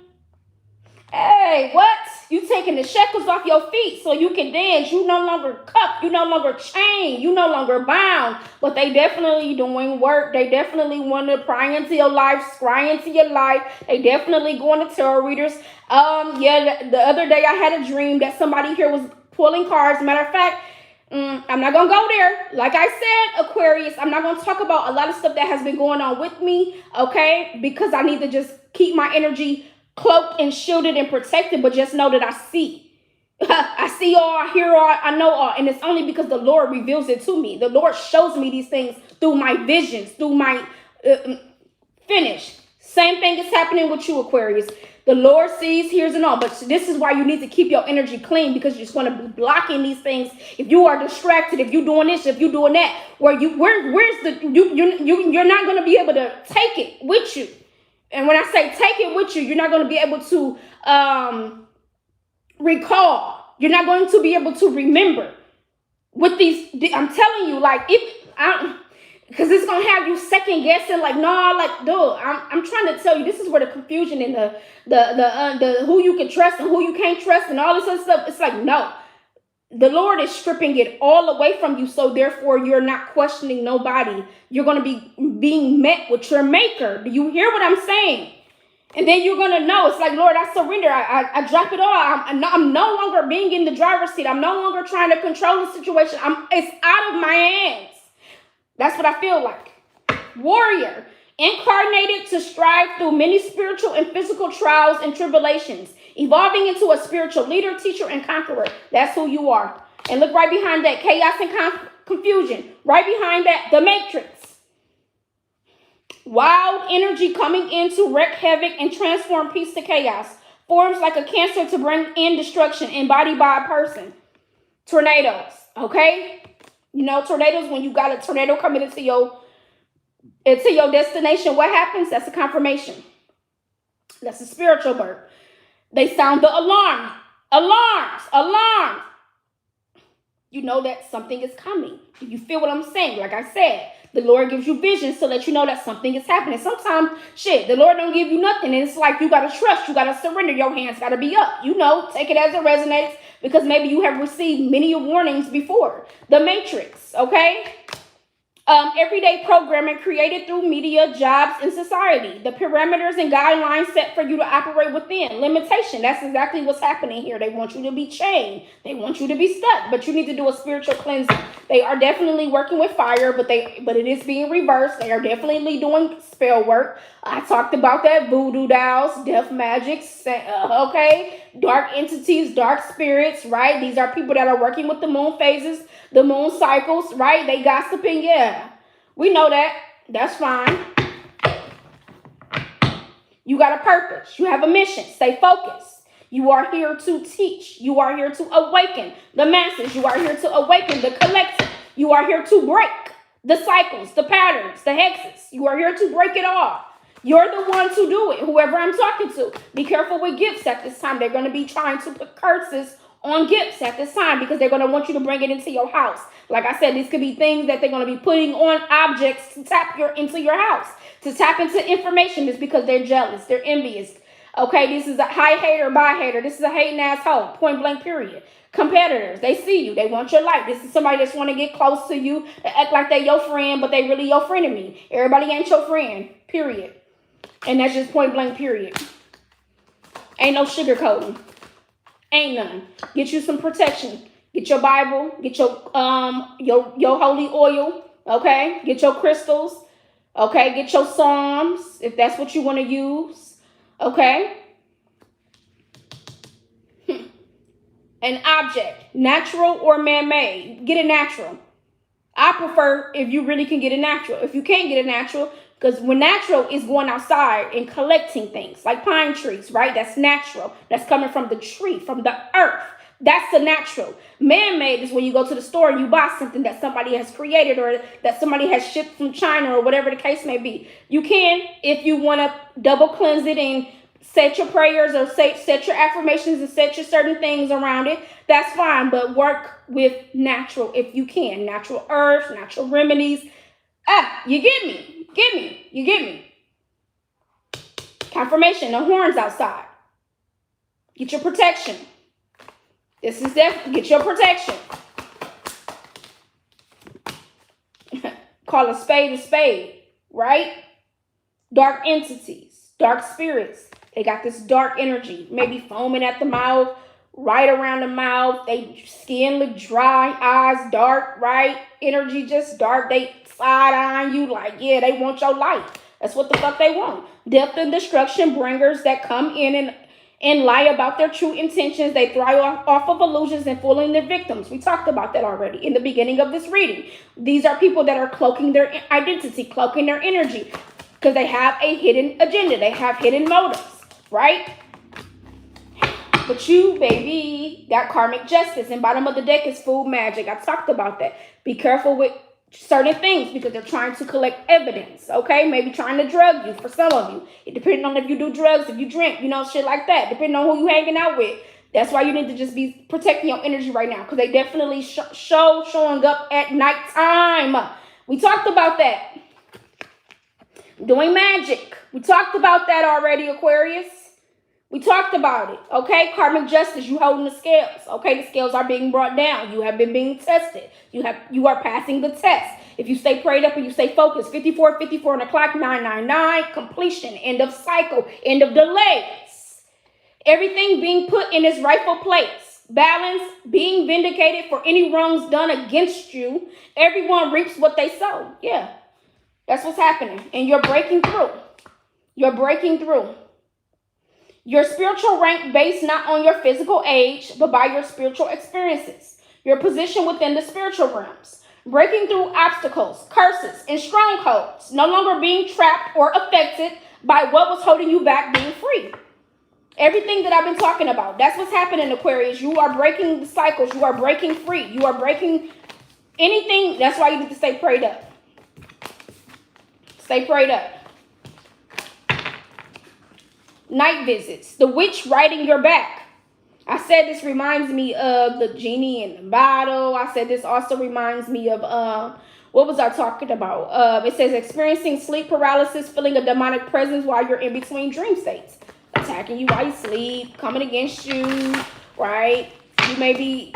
Hey, what? You taking the shackles off your feet so you can dance. You no longer cuffed. You no longer chained. You no longer bound. But they definitely doing work. They definitely want to pry into your life, scry into your life. They definitely going to tarot readers. Yeah, the other day I had a dream that somebody here was pulling cards. Matter of fact, I'm not going to go there. Like I said, Aquarius, I'm not going to talk about a lot of stuff that has been going on with me, okay? Because I need to just keep my energy cloaked and shielded and protected, but just know that I see. I see all, I hear all, I know all, and it's only because the Lord reveals it to me. The Lord shows me these things through my visions, through my finish. Same thing is happening with you, Aquarius. The Lord sees, hears, and all. But this is why you need to keep your energy clean, because you're just going to be blocking these things. If you are distracted, if you're doing this, if you're doing that, you're not going to be able to take it with you. And when I say take it with you, you're not going to be able to recall. You're not going to be able to remember. With these, I'm telling you, like, because it's gonna have you second guessing, like, no, like, dude, I'm trying to tell you, this is where the confusion and the who you can trust and who you can't trust and all this other stuff. It's like, no, the Lord is stripping it all away from you, so therefore you're not questioning nobody. You're gonna be being met with your Maker. Do you hear what I'm saying? And then you're going to know. It's like, Lord, I surrender. I drop it all. I'm no longer being in the driver's seat. I'm no longer trying to control the situation. It's out of my hands. That's what I feel like. Warrior, incarnated to strive through many spiritual and physical trials and tribulations, evolving into a spiritual leader, teacher, and conqueror. That's who you are. And look right behind that, chaos and confusion. Right behind that, the matrix. Wild energy coming in to wreak havoc and transform peace to chaos. Forms like a cancer to bring in destruction, embodied by a person. Tornadoes, okay? You know, tornadoes, when you got a tornado coming into your destination, what happens? That's a confirmation. That's a spiritual birth. They sound the alarm. Alarms. You know that something is coming. You feel what I'm saying? Like I said, the Lord gives you visions to let you know that something is happening. Sometimes, the Lord don't give you nothing. And it's like you got to trust. You got to surrender. Your hands got to be up. You know, take it as it resonates because maybe you have received many warnings before. The Matrix, okay? Everyday programming created through media, jobs, and society. The parameters and guidelines set for you to operate within. Limitation. That's exactly what's happening here. They want you to be chained. They want you to be stuck. But you need to do a spiritual cleansing. They are definitely working with fire, but it is being reversed. They are definitely doing spell work. I talked about that. Voodoo dolls, death magic, okay? Dark entities, dark spirits, right? These are people that are working with the moon phases, the moon cycles, right? They gossiping, yeah. We know that. That's fine. You got a purpose. You have a mission. Stay focused. You are here to teach. You are here to awaken the masses. You are here to awaken the collective. You are here to break the cycles, the patterns, the hexes. You are here to break it all. You're the one to do it, whoever I'm talking to. Be careful with gifts at this time. They're going to be trying to put curses on gifts at this time because they're going to want you to bring it into your house. Like I said, these could be things that they're going to be putting on objects to tap into your house, to tap into information. Is because they're jealous. They're envious. Okay, this is a high hater, by hater. This is a hating asshole, point blank, period. Competitors, they see you. They want your life. This is somebody that's want to get close to you. They act like they're your friend, but they really your frenemy. Everybody ain't your friend, period. And that's just point blank, period. Ain't no sugarcoating. Ain't none. Get you some protection. Get your Bible. Get your holy oil. Okay. Get your crystals. Okay. Get your Psalms if that's what you want to use. Okay. An object, natural or man-made. Get it natural. I prefer if you really can get it natural. If you can't get it natural, because when natural is going outside and collecting things like pine trees, right? That's natural. That's coming from the tree, from the earth. That's the natural. Man-made is when you go to the store and you buy something that somebody has created or that somebody has shipped from China or whatever the case may be. You can, if you want to double cleanse it and set your prayers or set your affirmations and set your certain things around it, that's fine. But work with natural if you can. Natural herbs, natural remedies. You get me. You get me. Confirmation, the horns outside. Get your protection. This is definitely, get your protection. Call a spade, right? Dark entities, dark spirits. They got this dark energy, maybe foaming at the mouth, right around the mouth. They skin look dry, eyes dark, right? Energy just dark. They side-eyeing you like, yeah, they want your life. That's what the fuck they want. Death and destruction bringers that come in and lie about their true intentions. They thrive off of illusions and fooling their victims. We talked about that already in the beginning of this reading. These are people that are cloaking their identity, cloaking their energy, because they have a hidden agenda. They have hidden motives, right? But you, baby, got karmic justice. And bottom of the deck is food magic. I talked about that. Be careful with certain things because they're trying to collect evidence, okay? Maybe trying to drug you for some of you. It depending on if you do drugs, if you drink, shit like that. Depending on who you hanging out with. That's why you need to just be protecting your energy right now, because they definitely showing up at nighttime. We talked about that. Doing magic. We talked about that already, Aquarius. We talked about it. Okay, karmic justice. You holding the scales. Okay, the scales are being brought down. You have been being tested. You are passing the test. If you stay prayed up and you stay focused. 54, 54 on the clock. 999. Completion. End of cycle. End of delays. Everything being put in its rightful place. Balance. Being vindicated for any wrongs done against you. Everyone reaps what they sow. Yeah. That's what's happening. And you're breaking through. You're breaking through. Your spiritual rank based not on your physical age, but by your spiritual experiences. Your position within the spiritual realms. Breaking through obstacles, curses, and strongholds. No longer being trapped or affected by what was holding you back, being free. Everything that I've been talking about. That's what's happening, Aquarius. You are breaking the cycles. You are breaking free. You are breaking anything. That's why you need to stay prayed up. Stay prayed up. Night visits. The witch riding your back. I said this reminds me of the genie in the bottle. I said this also reminds me of what was I talking about? It says experiencing sleep paralysis, feeling a demonic presence while you're in between dream states. Attacking you while you sleep, coming against you, right? You may be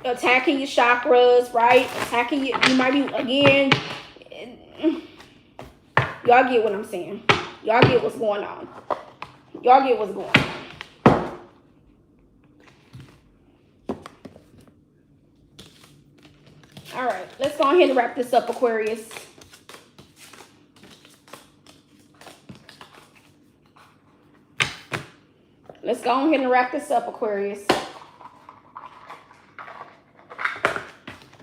attacking your chakras, right? Attacking you. You might be, again, y'all get what I'm saying. Y'all get what's going on. Y'all get what's going on. All right, let's go ahead and wrap this up, Aquarius. Let's go ahead and wrap this up, Aquarius.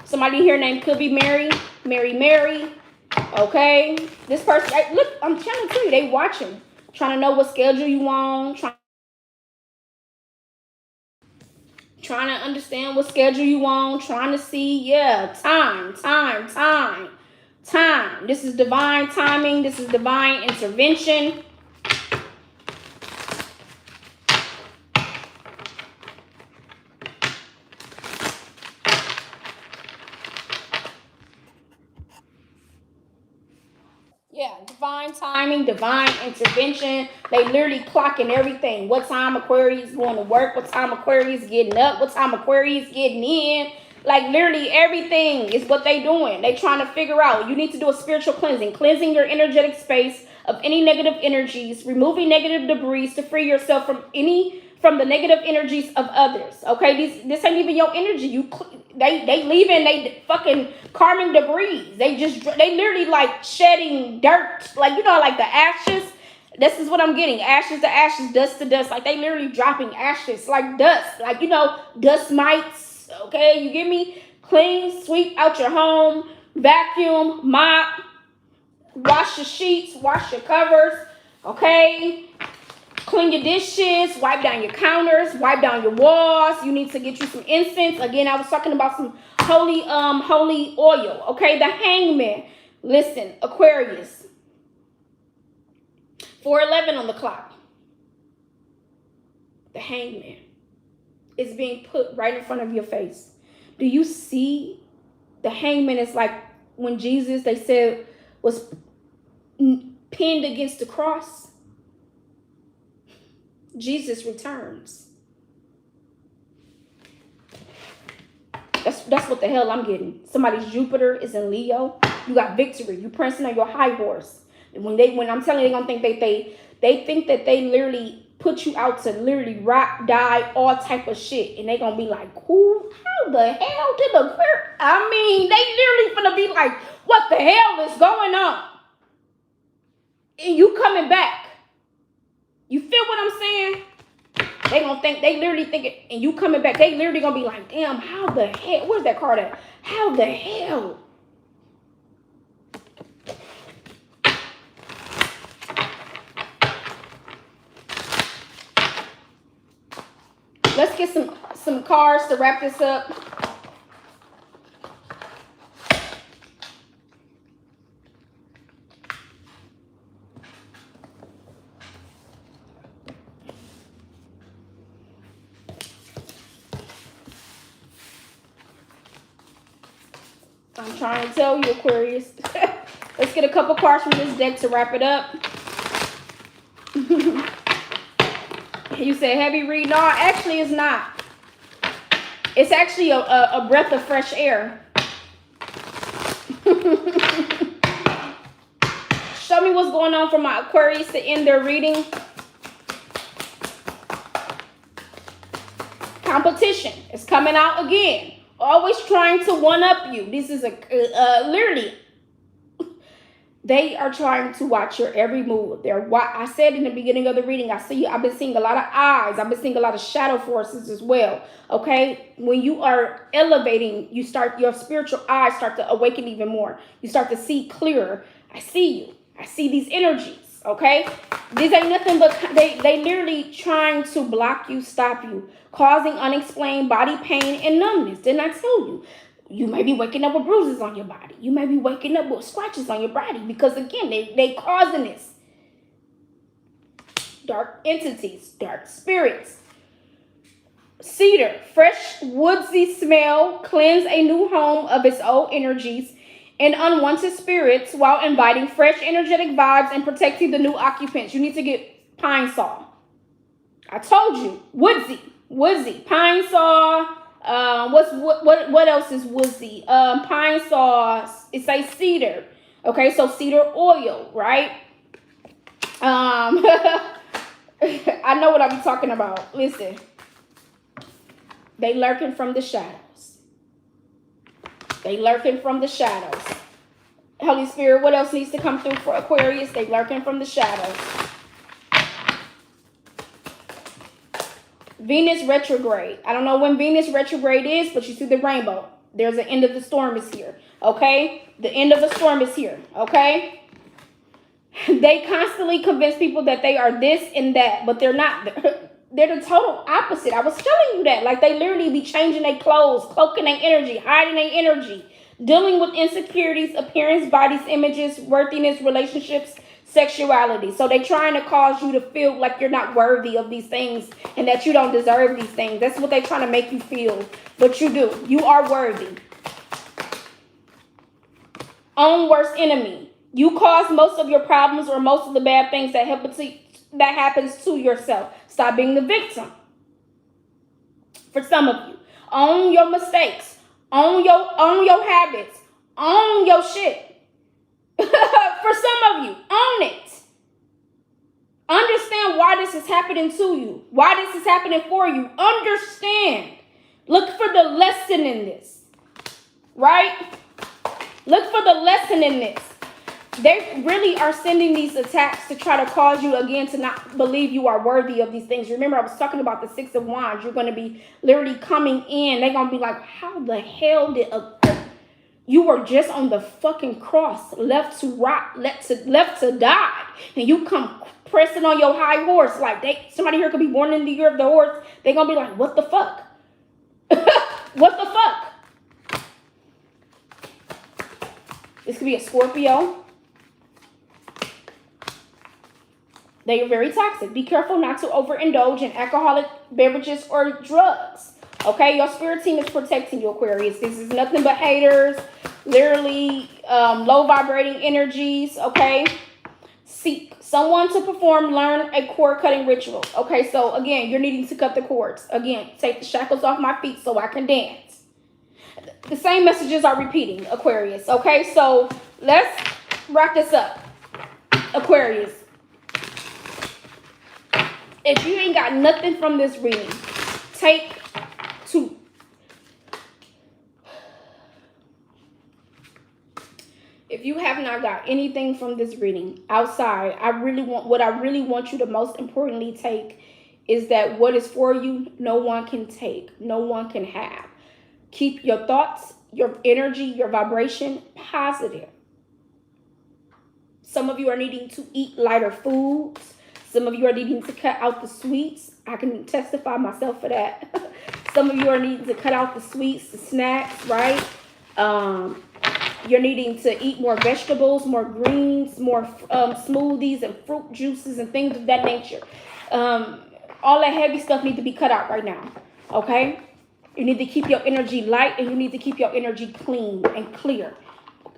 Somebody here named could be Mary. Mary. Okay. This person, look, I'm trying to tell you, they watching. Trying to know what schedule you on. Trying to understand what schedule you on. Trying to see, yeah, time. This is divine timing. This is divine intervention. Yeah, divine timing, divine intervention. They literally clocking everything. What time Aquarius going to work? What time Aquarius getting up? What time Aquarius getting in? Like literally everything is what they doing. They trying to figure out. You need to do a spiritual cleansing. Cleansing your energetic space of any negative energies. Removing negative debris to free yourself from the negative energies of others. Okay, this ain't even your energy. They leaving they fucking karmic debris. They literally like shedding dirt, like like the ashes. This is what I'm getting: ashes to ashes, dust to dust. Like they literally dropping ashes like dust, like dust mites. Okay, you get me? Clean, sweep out your home, vacuum, mop, wash your sheets, wash your covers. Okay. Clean your dishes, wipe down your counters, wipe down your walls. You need to get you some incense. Again, I was talking about some holy oil. Okay, the hangman. Listen, Aquarius. 4:11 on the clock. The hangman is being put right in front of your face. Do you see? The hangman is like when Jesus, they said, was pinned against the cross. Jesus returns. That's what the hell I'm getting. Somebody's Jupiter is in Leo. You got victory. You prancing on your high horse. And when I'm telling you, they're gonna think they think that they literally put you out to literally rock, die, all type of shit. And they gonna be like, how the hell did the they literally gonna be like, what the hell is going on? And you coming back. You feel what I'm saying? They gonna think, they literally think it, and you coming back, they literally gonna be like, damn, how the hell, where's that card at? How the hell? Let's get some cards to wrap this up. I'm trying to tell you, Aquarius. Let's get a couple cards from this deck to wrap it up. You said heavy read. No, actually it's not. It's actually a breath of fresh air. Show me what's going on for my Aquarius to end their reading. Competition is coming out again. Always trying to one-up you. This is literally, they are trying to watch your every move. I said in the beginning of the reading, I've been seeing a lot of eyes. I've been seeing a lot of shadow forces as well. Okay, when you are elevating, your spiritual eyes start to awaken even more. You start to see clearer. I see you. I see these energies. Okay, these ain't nothing but they literally trying to block you, stop you, causing unexplained body pain and numbness. Didn't I tell you? You may be waking up with bruises on your body. You may be waking up with scratches on your body because, again, they causing this. Dark entities, dark spirits. Cedar, fresh woodsy smell, cleanse a new home of its old energies and unwanted spirits while inviting fresh energetic vibes and protecting the new occupants. You need to get pine saw. I told you, woodsy, pine saw. What else is woodsy? Pine saw. It's a cedar. Okay, so cedar oil, right? I know what I'm talking about. Listen, they lurking from the shadows. They lurking from the shadows. Holy Spirit, what else needs to come through for Aquarius? They lurking from the shadows. Venus retrograde. I don't know when Venus retrograde is, but you see the rainbow. There's an end of the storm is here. Okay? The end of the storm is here. Okay? They constantly convince people that they are this and that, but they're not. They're the total opposite. I was telling you that. Like, they literally be changing their clothes, cloaking their energy, hiding their energy, dealing with insecurities, appearance, bodies, images, worthiness, relationships, sexuality. So they're trying to cause you to feel like you're not worthy of these things and that you don't deserve these things. That's what they're trying to make you feel. But you do. You are worthy. Own worst enemy. You cause most of your problems or most of the bad things that happens to yourself. Stop being the victim. For some of you, own your mistakes. Own your habits. Own your shit. For some of you, own it. Understand why this is happening to you. Why this is happening for you. Understand. Look for the lesson in this. Right? Look for the lesson in this. They really are sending these attacks to try to cause you again to not believe you are worthy of these things. Remember, I was talking about the Six of Wands. You're going to be literally coming in. They're going to be like, how the hell did you were just on the fucking cross, left to rot, left to die, and you come pressing on your high horse like somebody here could be born in the year of the horse. They're going to be like, what the fuck? What the fuck? This could be a Scorpio. They are very toxic. Be careful not to overindulge in alcoholic beverages or drugs. Okay, your spirit team is protecting you, Aquarius. This is nothing but haters, literally low vibrating energies. Okay, seek someone to learn a cord cutting ritual. Okay, so again, you're needing to cut the cords. Again, take the shackles off my feet so I can dance. The same messages are repeating, Aquarius. Okay, so let's wrap this up, Aquarius. If you ain't got nothing from this reading, take two. If you have not got anything from this reading outside, what I really want you to most importantly take is that what is for you, no one can take, no one can have. Keep your thoughts, your energy, your vibration positive. Some of you are needing to eat lighter foods. Some of you are needing to cut out the sweets. I can testify myself for that. Some of you are needing to cut out the sweets, the snacks, right? You're needing to eat more vegetables, more greens, more smoothies and fruit juices and things of that nature. All that heavy stuff needs to be cut out right now, okay? You need to keep your energy light, and you need to keep your energy clean and clear.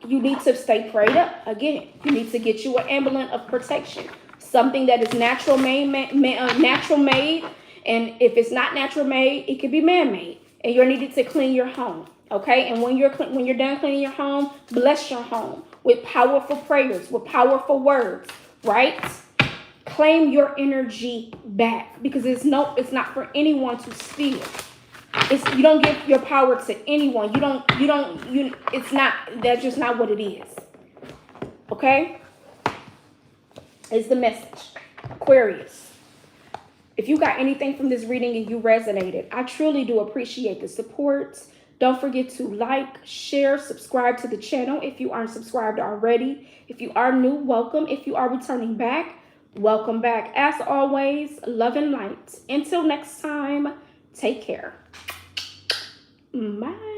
You need to stay prayed up. Again, you need to get you an amulet of protection, something that is natural made, natural made. And if it's not natural made, it could be man-made. And you're needed to clean your home. Okay, and when you're done cleaning your home, bless your home with powerful prayers, with powerful words, right? Claim your energy back, because it's not for anyone to steal. You don't give your power to anyone. That's just not what it is. Okay? It's the message. Aquarius. If you got anything from this reading and you resonated, I truly do appreciate the support. Don't forget to like, share, subscribe to the channel if you aren't subscribed already. If you are new, welcome. If you are returning back, welcome back. As always, love and light. Until next time, take care. Bye.